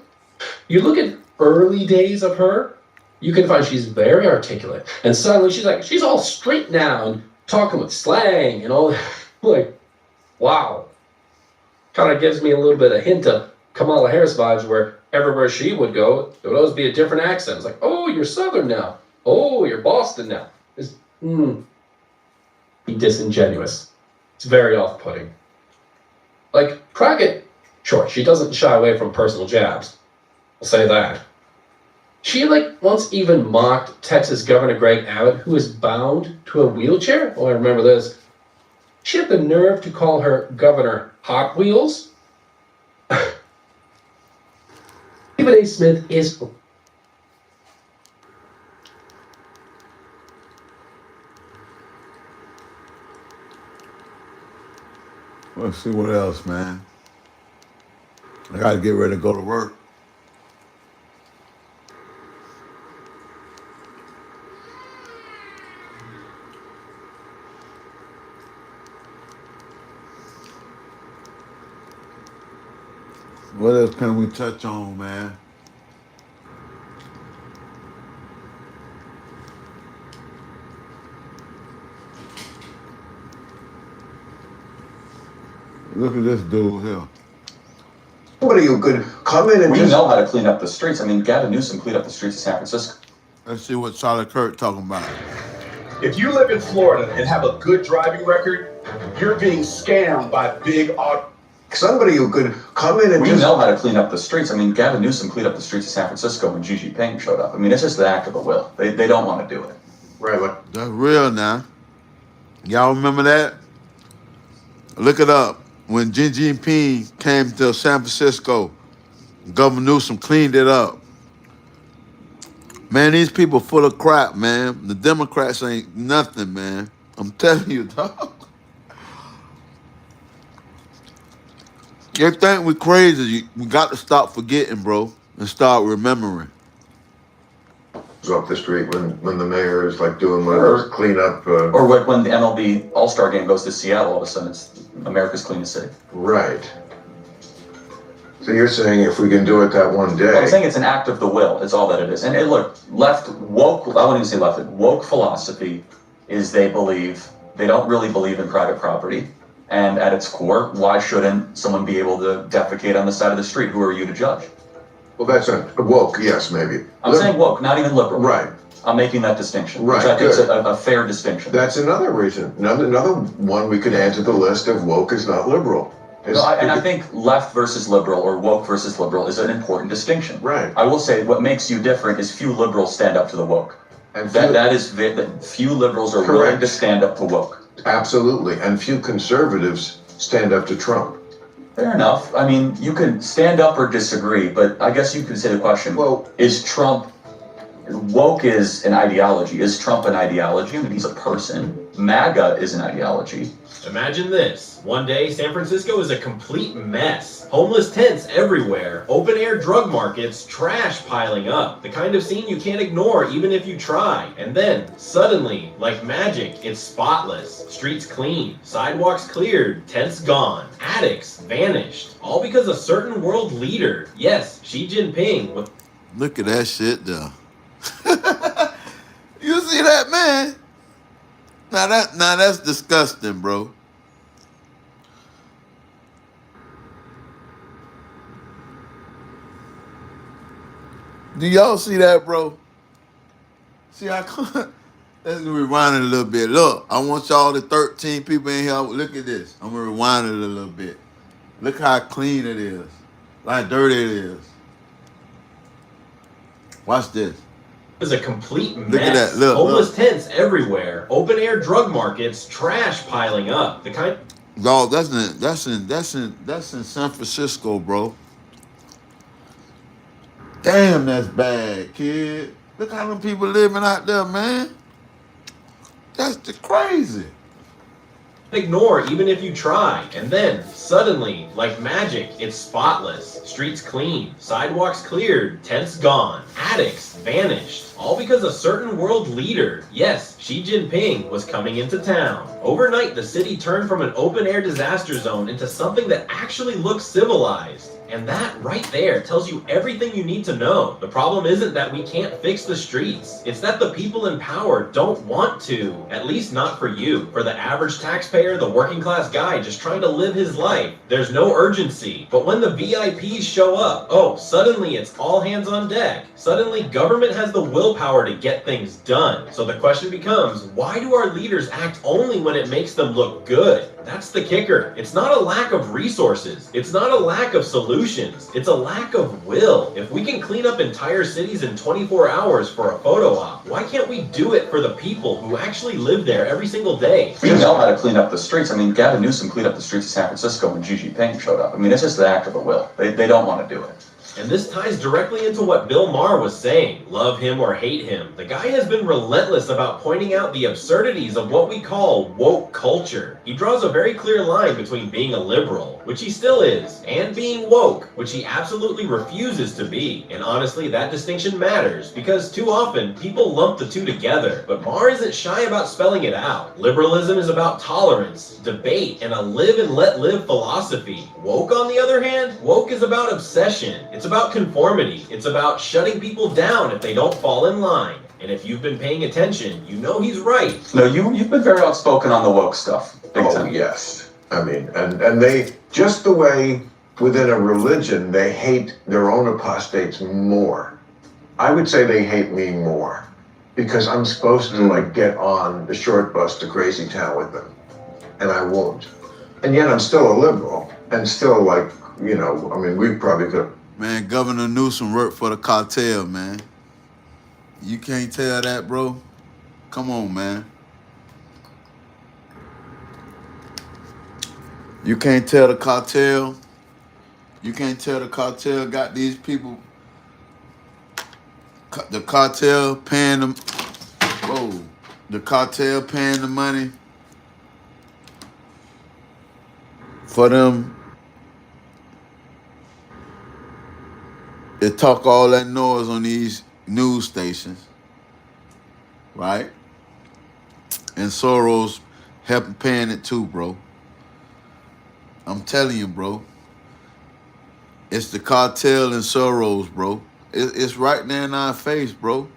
[SPEAKER 9] You look at early days of her, you can find she's very articulate. And suddenly she's all straight now and talking with slang and all that. Like, wow. Kind of gives me a little bit of hint of Kamala Harris vibes, where everywhere she would go, it would always be a different accent. It's like, oh, you're Southern now. Oh, you're Boston now. It's, be disingenuous. It's very off-putting. Like, Crockett, sure, she doesn't shy away from personal jabs. I'll say that. She, like, once even mocked Texas Governor Greg Abbott, who is bound to a wheelchair. Oh, I remember this. She had the nerve to call her Governor Hot Wheels. Stephen A. Smith is...
[SPEAKER 1] Let's see what else, man. I gotta get ready to go to work. What else can we touch on, man? Look at this dude here.
[SPEAKER 14] What are you good? Come in and
[SPEAKER 15] We
[SPEAKER 14] just
[SPEAKER 15] know how to clean up the streets. I mean, Gavin Newsom cleaned up the streets of San Francisco.
[SPEAKER 1] Let's see what Charlie Kirk talking about.
[SPEAKER 10] If you live in Florida and have a good driving record, you're being scammed by big auto.
[SPEAKER 14] somebody who could come in and
[SPEAKER 15] We
[SPEAKER 14] just
[SPEAKER 15] know how to clean up the streets. I mean, Gavin Newsom cleaned up the streets of San Francisco when Gigi Payne showed up. I mean, it's just the act of the will. They don't want to do it.
[SPEAKER 14] right. But
[SPEAKER 1] That's real now. Y'all remember that? Look it up. When Xi Jinping came to San Francisco, Governor Newsom cleaned it up. Man, these people full of crap, man. The Democrats ain't nothing, man. I'm telling you, dog. You think we crazy? We got to stop forgetting, bro, and start remembering.
[SPEAKER 14] up the street when the mayor is like doing one of those cleanup.
[SPEAKER 15] Or like when the MLB All-Star game goes to Seattle, all of a sudden it's America's cleanest city.
[SPEAKER 14] Right. So you're saying if we can do it that one day.
[SPEAKER 15] I'm saying it's an act of the will. It's all that it is. And look, left woke. I wouldn't even say left. Woke philosophy is they don't really believe in private property. And at its core, why shouldn't someone be able to defecate on the side of the street? Who are you to judge?
[SPEAKER 14] Well, that's not woke. Yes, maybe.
[SPEAKER 15] I'm saying woke, not even liberal.
[SPEAKER 14] Right.
[SPEAKER 15] I'm making that distinction,
[SPEAKER 14] Right,
[SPEAKER 15] which I think is
[SPEAKER 14] good.
[SPEAKER 15] a fair distinction.
[SPEAKER 14] That's another reason. Another one we could add to the list of woke is not liberal.
[SPEAKER 15] No, I think left versus liberal or woke versus liberal is an important distinction.
[SPEAKER 14] Right.
[SPEAKER 15] I will say what makes you different is few liberals stand up to the woke.
[SPEAKER 14] And
[SPEAKER 15] that few liberals are willing
[SPEAKER 14] Correct.
[SPEAKER 15] to stand up to woke.
[SPEAKER 14] Absolutely. And few conservatives stand up to Trump.
[SPEAKER 15] Fair enough. I mean, you can stand up or disagree, but I guess you could say the question,
[SPEAKER 14] well,
[SPEAKER 15] is Trump, woke is an ideology. Is Trump an ideology? I mean, he's a person. MAGA is an ideology.
[SPEAKER 16] Imagine this. One day, San Francisco is a complete mess. Homeless tents everywhere, open-air drug markets, trash piling up. The kind of scene you can't ignore even if you try. And then, suddenly, like magic, it's spotless. Streets clean, sidewalks cleared, tents gone, addicts vanished. All because a certain world leader, yes, Xi Jinping, with
[SPEAKER 1] Look at that shit though. You see that, man? Now that's disgusting, bro. Do y'all see that, bro? See, I can't. Let's rewind it a little bit. Look, I want y'all, the 13 people in here. Look at this. I'm gonna rewind it a little bit. Look how clean it is. How dirty it is. Watch this.
[SPEAKER 16] is a complete mess.
[SPEAKER 1] Look at that. Look,
[SPEAKER 16] homeless tents everywhere, open air drug markets, trash piling up. The kind.
[SPEAKER 1] Dog, that's in San Francisco, bro. Damn, that's bad, kid. Look how them people living out there, man. That's the crazy.
[SPEAKER 16] Ignore even if you try, and then suddenly, like magic, it's spotless. Streets clean, sidewalks cleared, tents gone, addicts vanished. All because a certain world leader, yes, Xi Jinping, was coming into town. Overnight, the city turned from an open-air disaster zone into something that actually looks civilized. And that right there tells you everything you need to know. The problem isn't that we can't fix the streets. It's that the people in power don't want to. At least not for you. For the average taxpayer, the working class guy just trying to live his life, there's no urgency. But when the VIPs show up, oh, suddenly it's all hands on deck. Suddenly government has the willpower to get things done. So the question becomes, why do our leaders act only when it makes them look good? That's the kicker. It's not a lack of resources. It's not a lack of solutions. It's a lack of will. If we can clean up entire cities in 24 hours for a photo op, why can't we do it for the people who actually live there every single day?
[SPEAKER 15] We know how to clean up the streets. I mean, Gavin Newsom cleaned up the streets of San Francisco when Xi Jinping showed up. I mean, it's just the act of a will. They don't want to do it.
[SPEAKER 16] And this ties directly into what Bill Maher was saying. Love him or hate him. The guy has been relentless about pointing out the absurdities of what we call woke culture. He draws a very clear line between being a liberal, which he still is, and being woke, which he absolutely refuses to be. And honestly, that distinction matters, because too often, people lump the two together. But Maher isn't shy about spelling it out. Liberalism is about tolerance, debate, and a live and let live philosophy. Woke, on the other hand, woke is about obsession. It's about conformity. It's about shutting people down if they don't fall in line. And if you've been paying attention, you know he's right.
[SPEAKER 15] No, you've been very outspoken on the woke stuff.
[SPEAKER 14] Yes. I mean, and they, just the way within a religion, they hate their own apostates more. I would say they hate me more because I'm supposed to like get on the short bus to Crazy Town with them. And I won't. And yet I'm still a liberal and still like, you know, I mean, we probably could.
[SPEAKER 1] Man, Governor Newsom worked for the cartel, man. You can't tell that, bro? Come on, man. You can't tell the cartel. You can't tell the cartel got these people. The cartel paying them. Whoa. The cartel paying the money for them. They talk all that noise on these news stations, right? And Soros helping paying it too, bro. I'm telling you, bro. It's the cartel and Soros, bro. It's right there in our face, bro.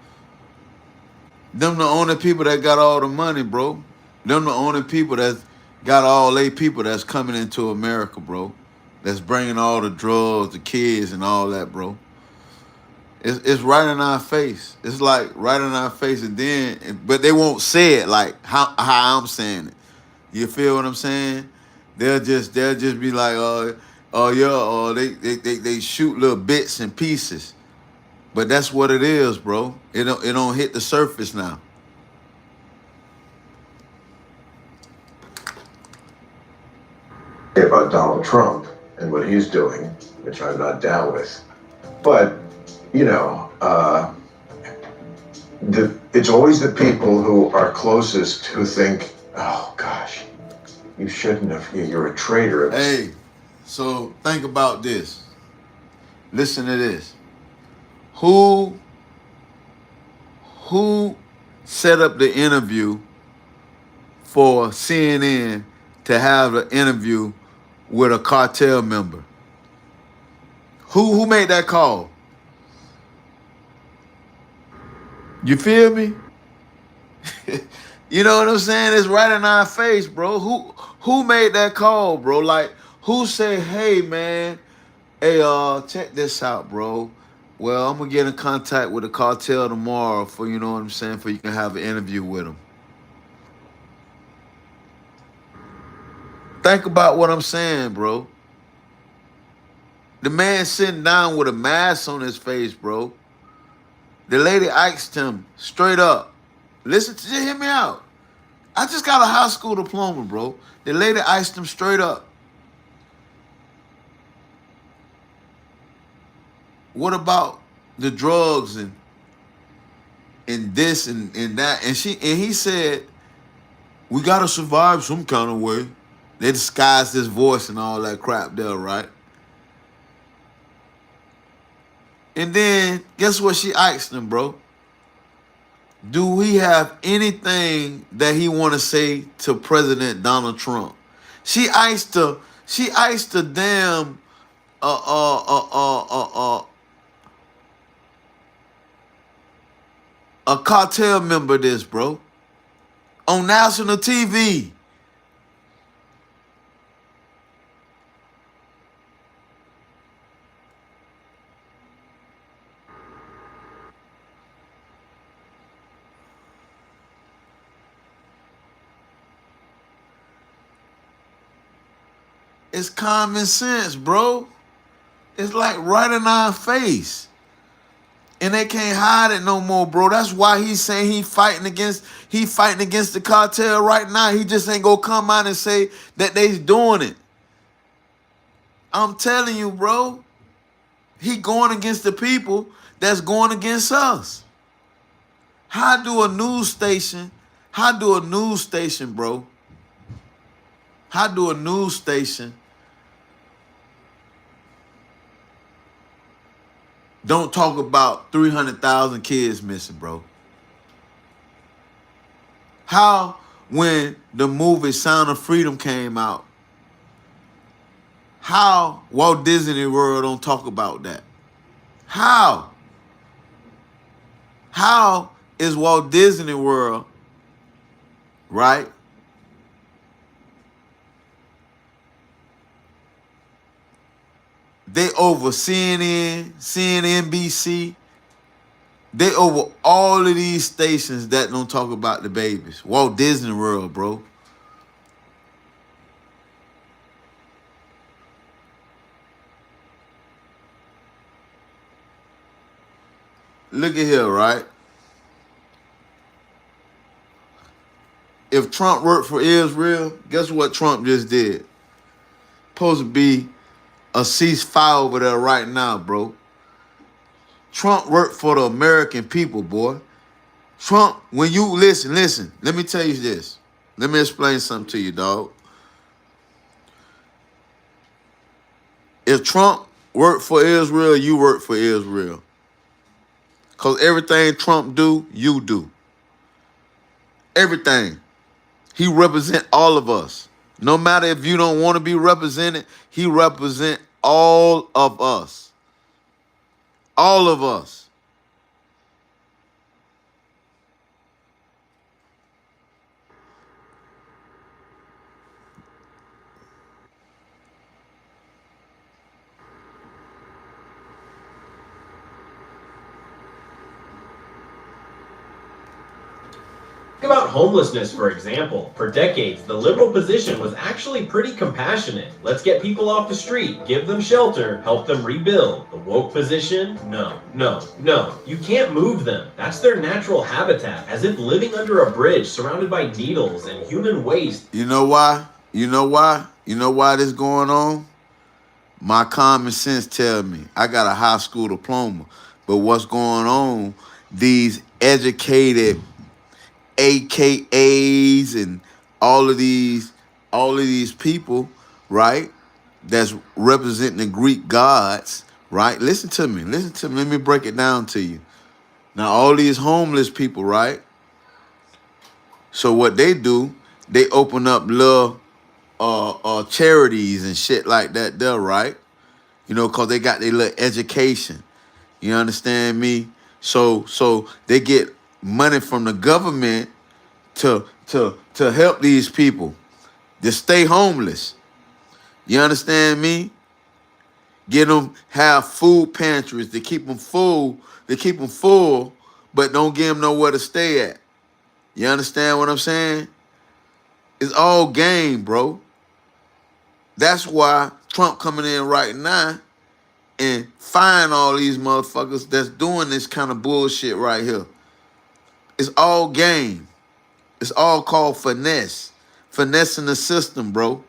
[SPEAKER 1] Them the only people that got all the money, bro. Them the only people that got all they people that's coming into America, bro. That's bringing all the drugs, the kids, and all that, bro. It's right in our face. It's like right in our face, and then, but they won't say it like how I'm saying it. You feel what I'm saying? They'll just be like, they shoot little bits and pieces, but that's what it is, bro. It don't hit the surface now.
[SPEAKER 14] About Donald Trump and what he's doing, which I'm not down with, but you know, it's always the people who are closest who think, oh gosh, You shouldn't have. You're a traitor.
[SPEAKER 1] Hey, so think about this. Listen to this. Who set up the interview for CNN to have an interview with a cartel member? Who made that call? You feel me? You know what I'm saying? It's right in our face, bro. Who made that call, bro? Like, who said, hey, man, hey, check this out, bro. Well, I'm gonna get in contact with the cartel tomorrow for, you know what I'm saying, for you can have an interview with them. Think about what I'm saying, bro. The man sitting down with a mask on his face, bro. The lady asked him straight up. Listen, just hear me out. I just got a high school diploma, bro. The lady asked him straight up, what about the drugs and this and that? And he said, we gotta survive some kind of way. They disguised his voice and all that crap there, right? And then guess what she asked him, bro? Do we have anything that he want to say to President Donald Trump? She asked the damn a cartel member this, bro, on national TV. It's common sense, bro. It's like right in our face. And they can't hide it no more, bro. That's why he's saying he fighting against the cartel right now. He just ain't gonna come out and say that they's doing it. I'm telling you, bro. He going against the people that's going against us. How do a news station, bro? How do a news station don't talk about 300,000 kids missing, bro? How, when the movie Sound of Freedom came out, how Walt Disney World don't talk about that? How? How is Walt Disney World, right, they over CNN, CNNBC. They over all of these stations that don't talk about the babies. Walt Disney World, bro. Look at here, right? If Trump worked for Israel, guess what Trump just did? Supposed to be a ceasefire over there right now, bro. Trump worked for the American people, boy. Trump, when you listen, let me tell you this. Let me explain something to you, dog. If Trump worked for Israel, you work for Israel. Because everything Trump do, you do. Everything. He represent all of us. No matter if you don't want to be represented, he represent all of us. All of us.
[SPEAKER 16] Think about homelessness, for example. For decades, the liberal position was actually pretty compassionate. Let's get people off the street, give them shelter, help them rebuild. The woke position? No. You can't move them. That's their natural habitat, as if living under a bridge surrounded by needles and human waste.
[SPEAKER 1] You know why? You know why this going on? My common sense tell me. I got a high school diploma. But what's going on, these educated AKAs and all of these all of these people, right, that's representing the Greek gods, right? Listen to me. Let me break it down to you. Now, all these homeless people, right? So what they do, they open up little charities and shit like that there, right? You know, because they got their little education. You understand me? So they get money from the government to help these people to stay homeless. You understand me? Get them, have food pantries to keep them full, but don't give them nowhere to stay at. You understand what I'm saying? It's all game, bro. That's why Trump coming in right now and find all these motherfuckers that's doing this kind of bullshit right here. It's all game. It's all called finesse. Finessing the system, bro.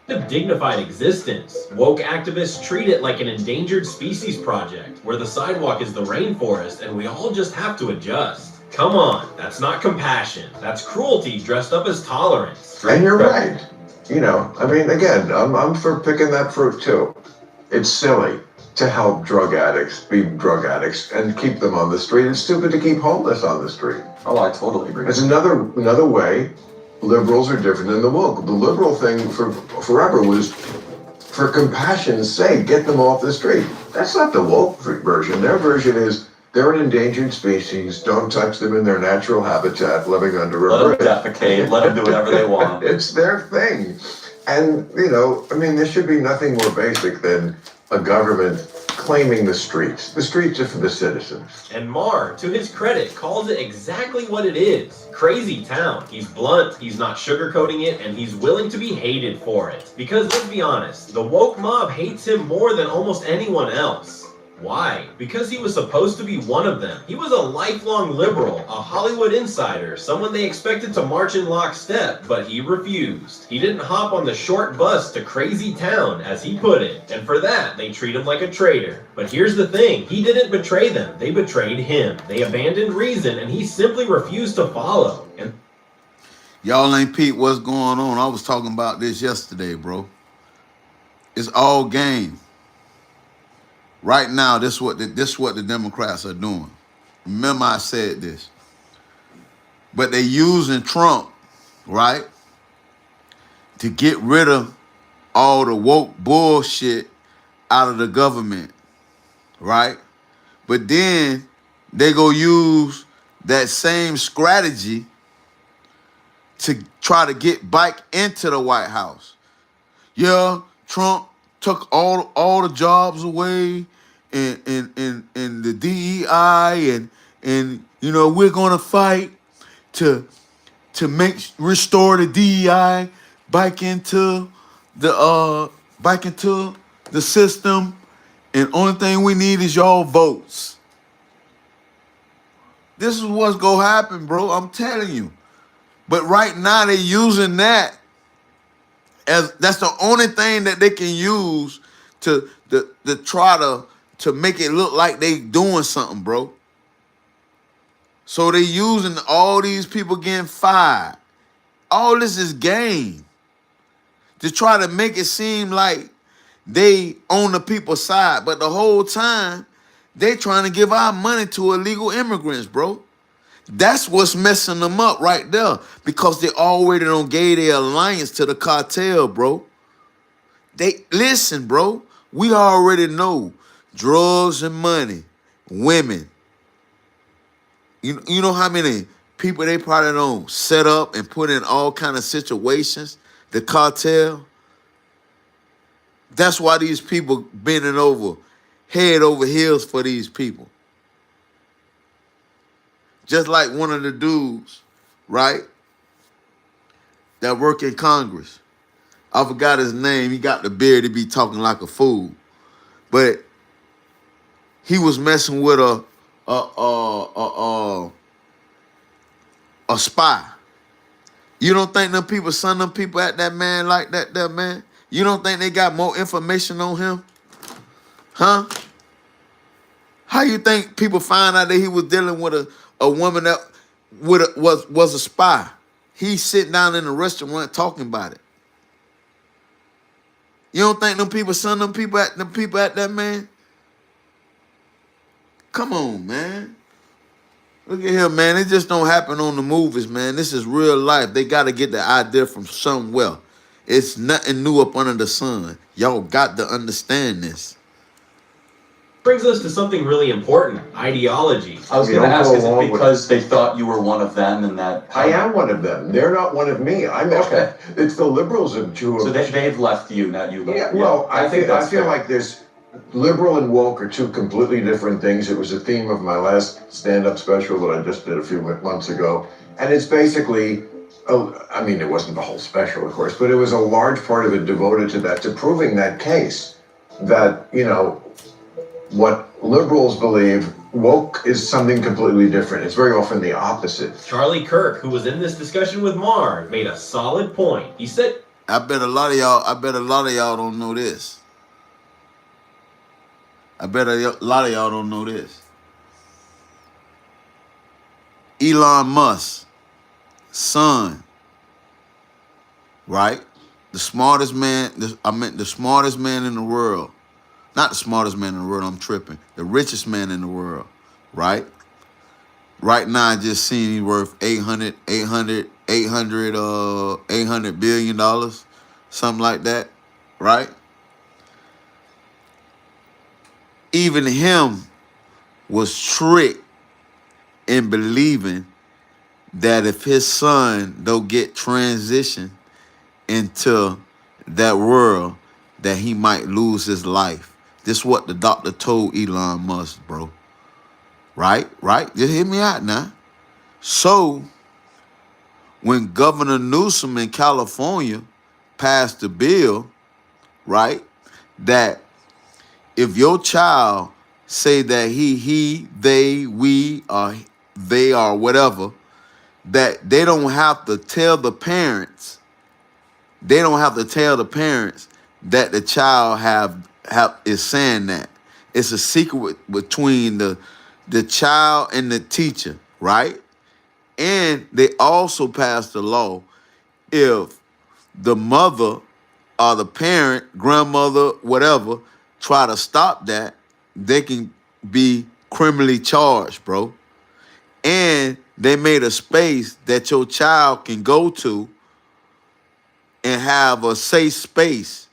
[SPEAKER 16] A dignified existence. Woke activists treat it like an endangered species project, where the sidewalk is the rainforest and we all just have to adjust. Come on, that's not compassion. That's cruelty dressed up as tolerance.
[SPEAKER 14] And you're right. You know, I mean, again, I'm for picking that fruit too. It's silly to help drug addicts be drug addicts and keep them on the street. It's stupid to keep homeless on the street.
[SPEAKER 15] Oh, I totally agree.
[SPEAKER 14] It's another way. Liberals are different than the woke. The liberal thing for forever was, for compassion's sake, get them off the street. That's not the woke version. Their version is, they're an endangered species. Don't touch them in their natural habitat, living under a bridge.
[SPEAKER 15] Let them defecate. Let them do whatever they want.
[SPEAKER 14] It's their thing. And, you know, I mean, there should be nothing more basic than a government claiming the streets. The streets are for the citizens.
[SPEAKER 16] And Maher, to his credit, calls it exactly what it is. Crazy town. He's blunt, he's not sugarcoating it, and he's willing to be hated for it. Because let's be honest, the woke mob hates him more than almost anyone else. Why? Because he was supposed to be one of them. He was a lifelong liberal, a Hollywood insider, someone they expected to march in lockstep, but he refused. He didn't hop on the short bus to crazy town, as he put it, and for that, they treat him like a traitor. But here's the thing, he didn't betray them, they betrayed him. They abandoned reason, and he simply refused to follow. And
[SPEAKER 1] y'all ain't peep what's going on. I was talking about this yesterday, bro. It's all game. Right now, this is what the Democrats are doing. Remember I said this. But they using Trump, right, to get rid of all the woke bullshit out of the government, right? But then they go use that same strategy to try to get back into the White House. Yeah, Trump took all the jobs away and the DEI and you know, we're gonna fight to restore the DEI back into the system, and only thing we need is y'all votes. This is what's gonna happen, bro. I'm telling you. But right now they're using that as that's the only thing that they can use to try to make it look like they doing something, bro. So they using all these people getting fired. All this is game to try to make it seem like they on the people's side, but the whole time they trying to give our money to illegal immigrants, bro. That's what's messing them up right there, because they already don't gave their alliance to the cartel, bro. They listen, bro. We already know drugs and money, women. You know how many people they probably don't set up and put in all kind of situations, the cartel. That's why these people bending over, head over heels for these people. Just like one of the dudes, right, that work in Congress. I forgot his name. He got the beard to be talking like a fool. But he was messing with a spy. You don't think them people send them people at that man like that there, man? You don't think they got more information on him? Huh? How you think people find out that he was dealing with a woman that was a spy. He's sitting down in the restaurant talking about it. You don't think them people send them people at that man? Come on, man. Look at here, man. It just don't happen on the movies, man. This is real life. They got to get the idea from somewhere. It's nothing new up under the sun. Y'all got to understand this.
[SPEAKER 16] Brings us to something really important, ideology.
[SPEAKER 15] I was going to ask, is it because they thought you were one of them and that...
[SPEAKER 14] I am one of them. They're not one of me.
[SPEAKER 15] Okay.
[SPEAKER 14] It's the liberals of Jew.
[SPEAKER 15] So they've left you, not you.
[SPEAKER 14] Yeah, well, I feel like there's liberal and woke are two completely different things. It was a theme of my last stand-up special that I just did a few months ago. And it's basically, I mean, it wasn't the whole special, of course, but it was a large part of it devoted to that, to proving that case that, you know, what liberals believe, woke is something completely different. It's very often the opposite.
[SPEAKER 16] Charlie Kirk, who was in this discussion with Marv, made a solid point. He said,
[SPEAKER 1] I bet a lot of y'all don't know this. I bet a lot of y'all don't know this. Elon Musk, son, right? The smartest man, the smartest man in the world. Not the smartest man in the world, I'm tripping. The richest man in the world, right? Right now, I just seen he's worth $800 billion, something like that, right? Even him was tricked in believing that if his son don't get transitioned into that world, that he might lose his life. This is what the doctor told Elon Musk, bro. Right? Just hear me out now. So, when Governor Newsom in California passed the bill, right, that if your child say that he, they, we, or they are whatever, that they don't have to tell the parents, that the child is saying that. It's a secret between the child and the teacher, right? And they also passed a law, if the mother or the parent, grandmother, whatever, try to stop that, they can be criminally charged, bro. And they made a space that your child can go to and have a safe space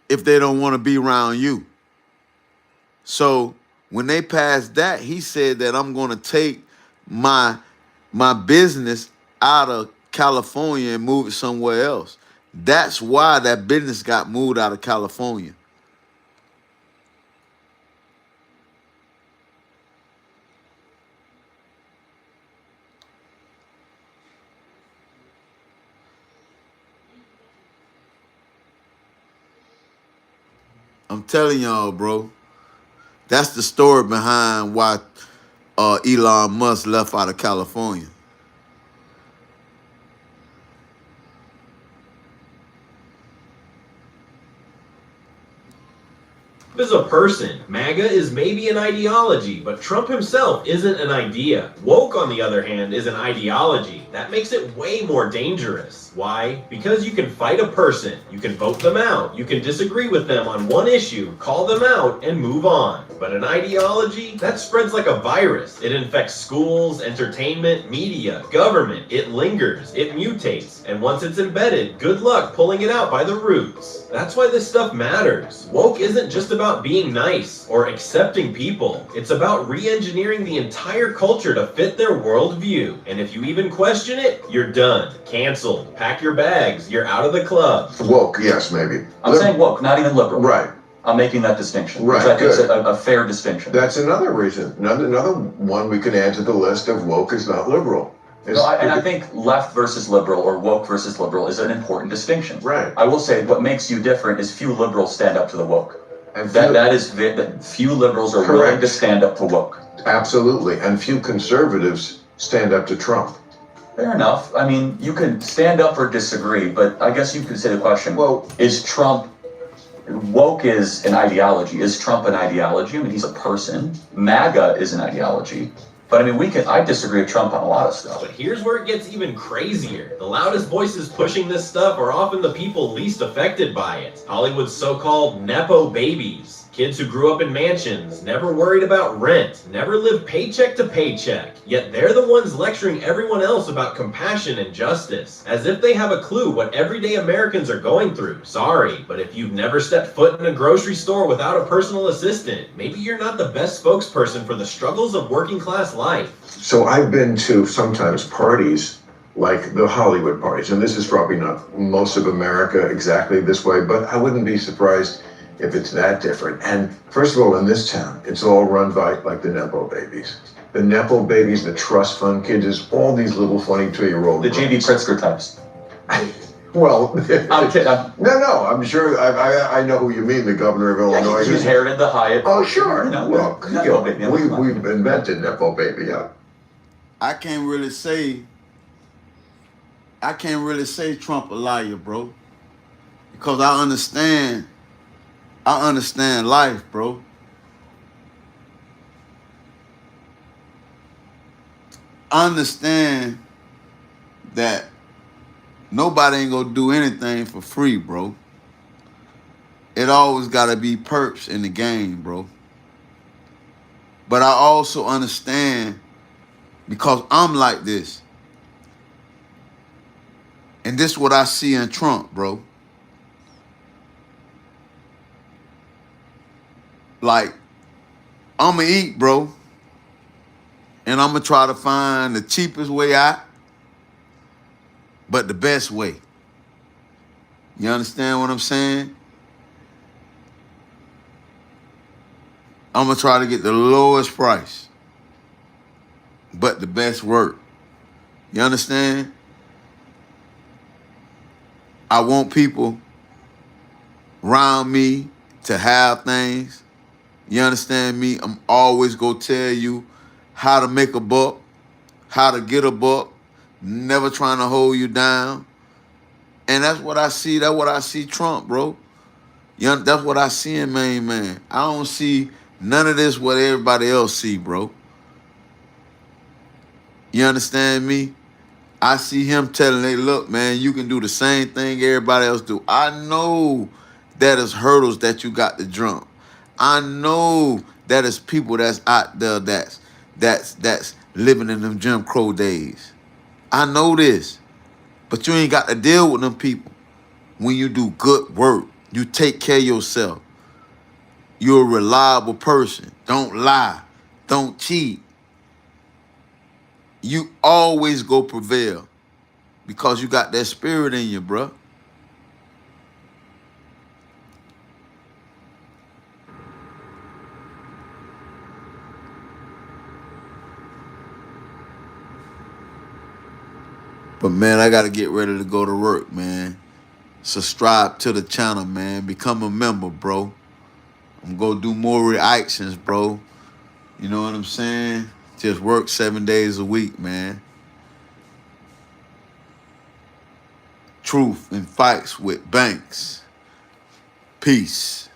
[SPEAKER 1] if they don't want to be around you. So when they passed that, he said that I'm going to take my business out of California and move it somewhere else. That's why that business got moved out of California. I'm telling y'all, bro. That's the story behind why Elon Musk left out of California.
[SPEAKER 16] as a person, MAGA is maybe an ideology, but Trump himself isn't an idea. Woke, on the other hand, is an ideology. That makes it way more dangerous. Why? Because you can fight a person, you can vote them out, you can disagree with them on one issue, call them out, and move on. But an ideology, that spreads like a virus. It infects schools, entertainment, media, government. It lingers, it mutates, and once it's embedded, good luck pulling it out by the roots. That's why this stuff matters. Woke isn't just about being nice or accepting people. It's about re-engineering the entire culture to fit their worldview. And if you even question it, you're done. Canceled. Pack your bags. You're out of the club.
[SPEAKER 14] Woke, yes, maybe.
[SPEAKER 15] I'm saying woke, not even liberal.
[SPEAKER 14] Right.
[SPEAKER 15] I'm making that distinction.
[SPEAKER 14] Right,
[SPEAKER 15] Which I think is
[SPEAKER 14] good.
[SPEAKER 15] a fair distinction.
[SPEAKER 14] That's another reason. Another one we could add to the list of woke is not liberal.
[SPEAKER 15] No, I think left versus liberal or woke versus liberal is an important distinction.
[SPEAKER 14] Right.
[SPEAKER 15] I will say what makes you different is few liberals stand up to the woke. And that few liberals are willing to stand up to woke.
[SPEAKER 14] Absolutely. And few conservatives stand up to Trump.
[SPEAKER 15] Fair enough. I mean, you can stand up or disagree, but I guess you could say the question, well, is Trump, woke is an ideology. Is Trump an ideology? I mean, he's a person. MAGA is an ideology. But I mean, I disagree with Trump on a lot of stuff.
[SPEAKER 16] But here's where it gets even crazier. The loudest voices pushing this stuff are often the people least affected by it. Hollywood's so-called Nepo babies. Kids who grew up in mansions, never worried about rent, never lived paycheck to paycheck. Yet they're the ones lecturing everyone else about compassion and justice, as if they have a clue what everyday Americans are going through. Sorry, but if you've never stepped foot in a grocery store without a personal assistant, maybe you're not the best spokesperson for the struggles of working class life.
[SPEAKER 14] So I've been to sometimes parties like the Hollywood parties, and this is probably not most of America exactly this way, but I wouldn't be surprised if it's that different. And first of all, in this town, it's all run by like the Nepo babies. The Nepo babies, the trust fund kids, is all these little funny 2-year-old.
[SPEAKER 15] The J.B. Pritzker types.
[SPEAKER 14] Well,
[SPEAKER 15] I'm kidding.
[SPEAKER 14] no, I'm sure, I know who you mean, the governor of Illinois.
[SPEAKER 15] He inherited the Hyatt.
[SPEAKER 14] Oh, sure.
[SPEAKER 15] You know,
[SPEAKER 14] Well,
[SPEAKER 15] Nepo baby.
[SPEAKER 14] we've invented Nepo baby, yeah.
[SPEAKER 1] I can't really say Trump a liar, bro. Because I understand life, bro. I understand that nobody ain't gonna do anything for free, bro. It always gotta be perks in the game, bro. But I also understand, because I'm like this. And this is what I see in Trump, bro. Like, I'ma eat, bro. And I'ma try to find the cheapest way out, but the best way. You understand what I'm saying? I'ma try to get the lowest price, but the best work. You understand? I want people around me to have things. You understand me? I'm always gonna tell you how to make a buck, how to get a buck, never trying to hold you down. And that's what I see. That's what I see Trump, bro. That's what I see in Main Man. I don't see none of this what everybody else see, bro. You understand me? I see him telling they, look, man, you can do the same thing everybody else do. I know that is hurdles that you got to jump. I know that is people that's out there that's living in them Jim Crow days. I know this. But you ain't got to deal with them people when you do good work. You take care of yourself. You're a reliable person. Don't lie. Don't cheat. You always go prevail because you got that spirit in you, bruh. But man, I gotta get ready to go to work, man. Subscribe to the channel, man. Become a member, bro. I'm gonna do more reactions, bro. You know what I'm saying? Just work 7 days a week, man. Truth and Fights with Banks. Peace.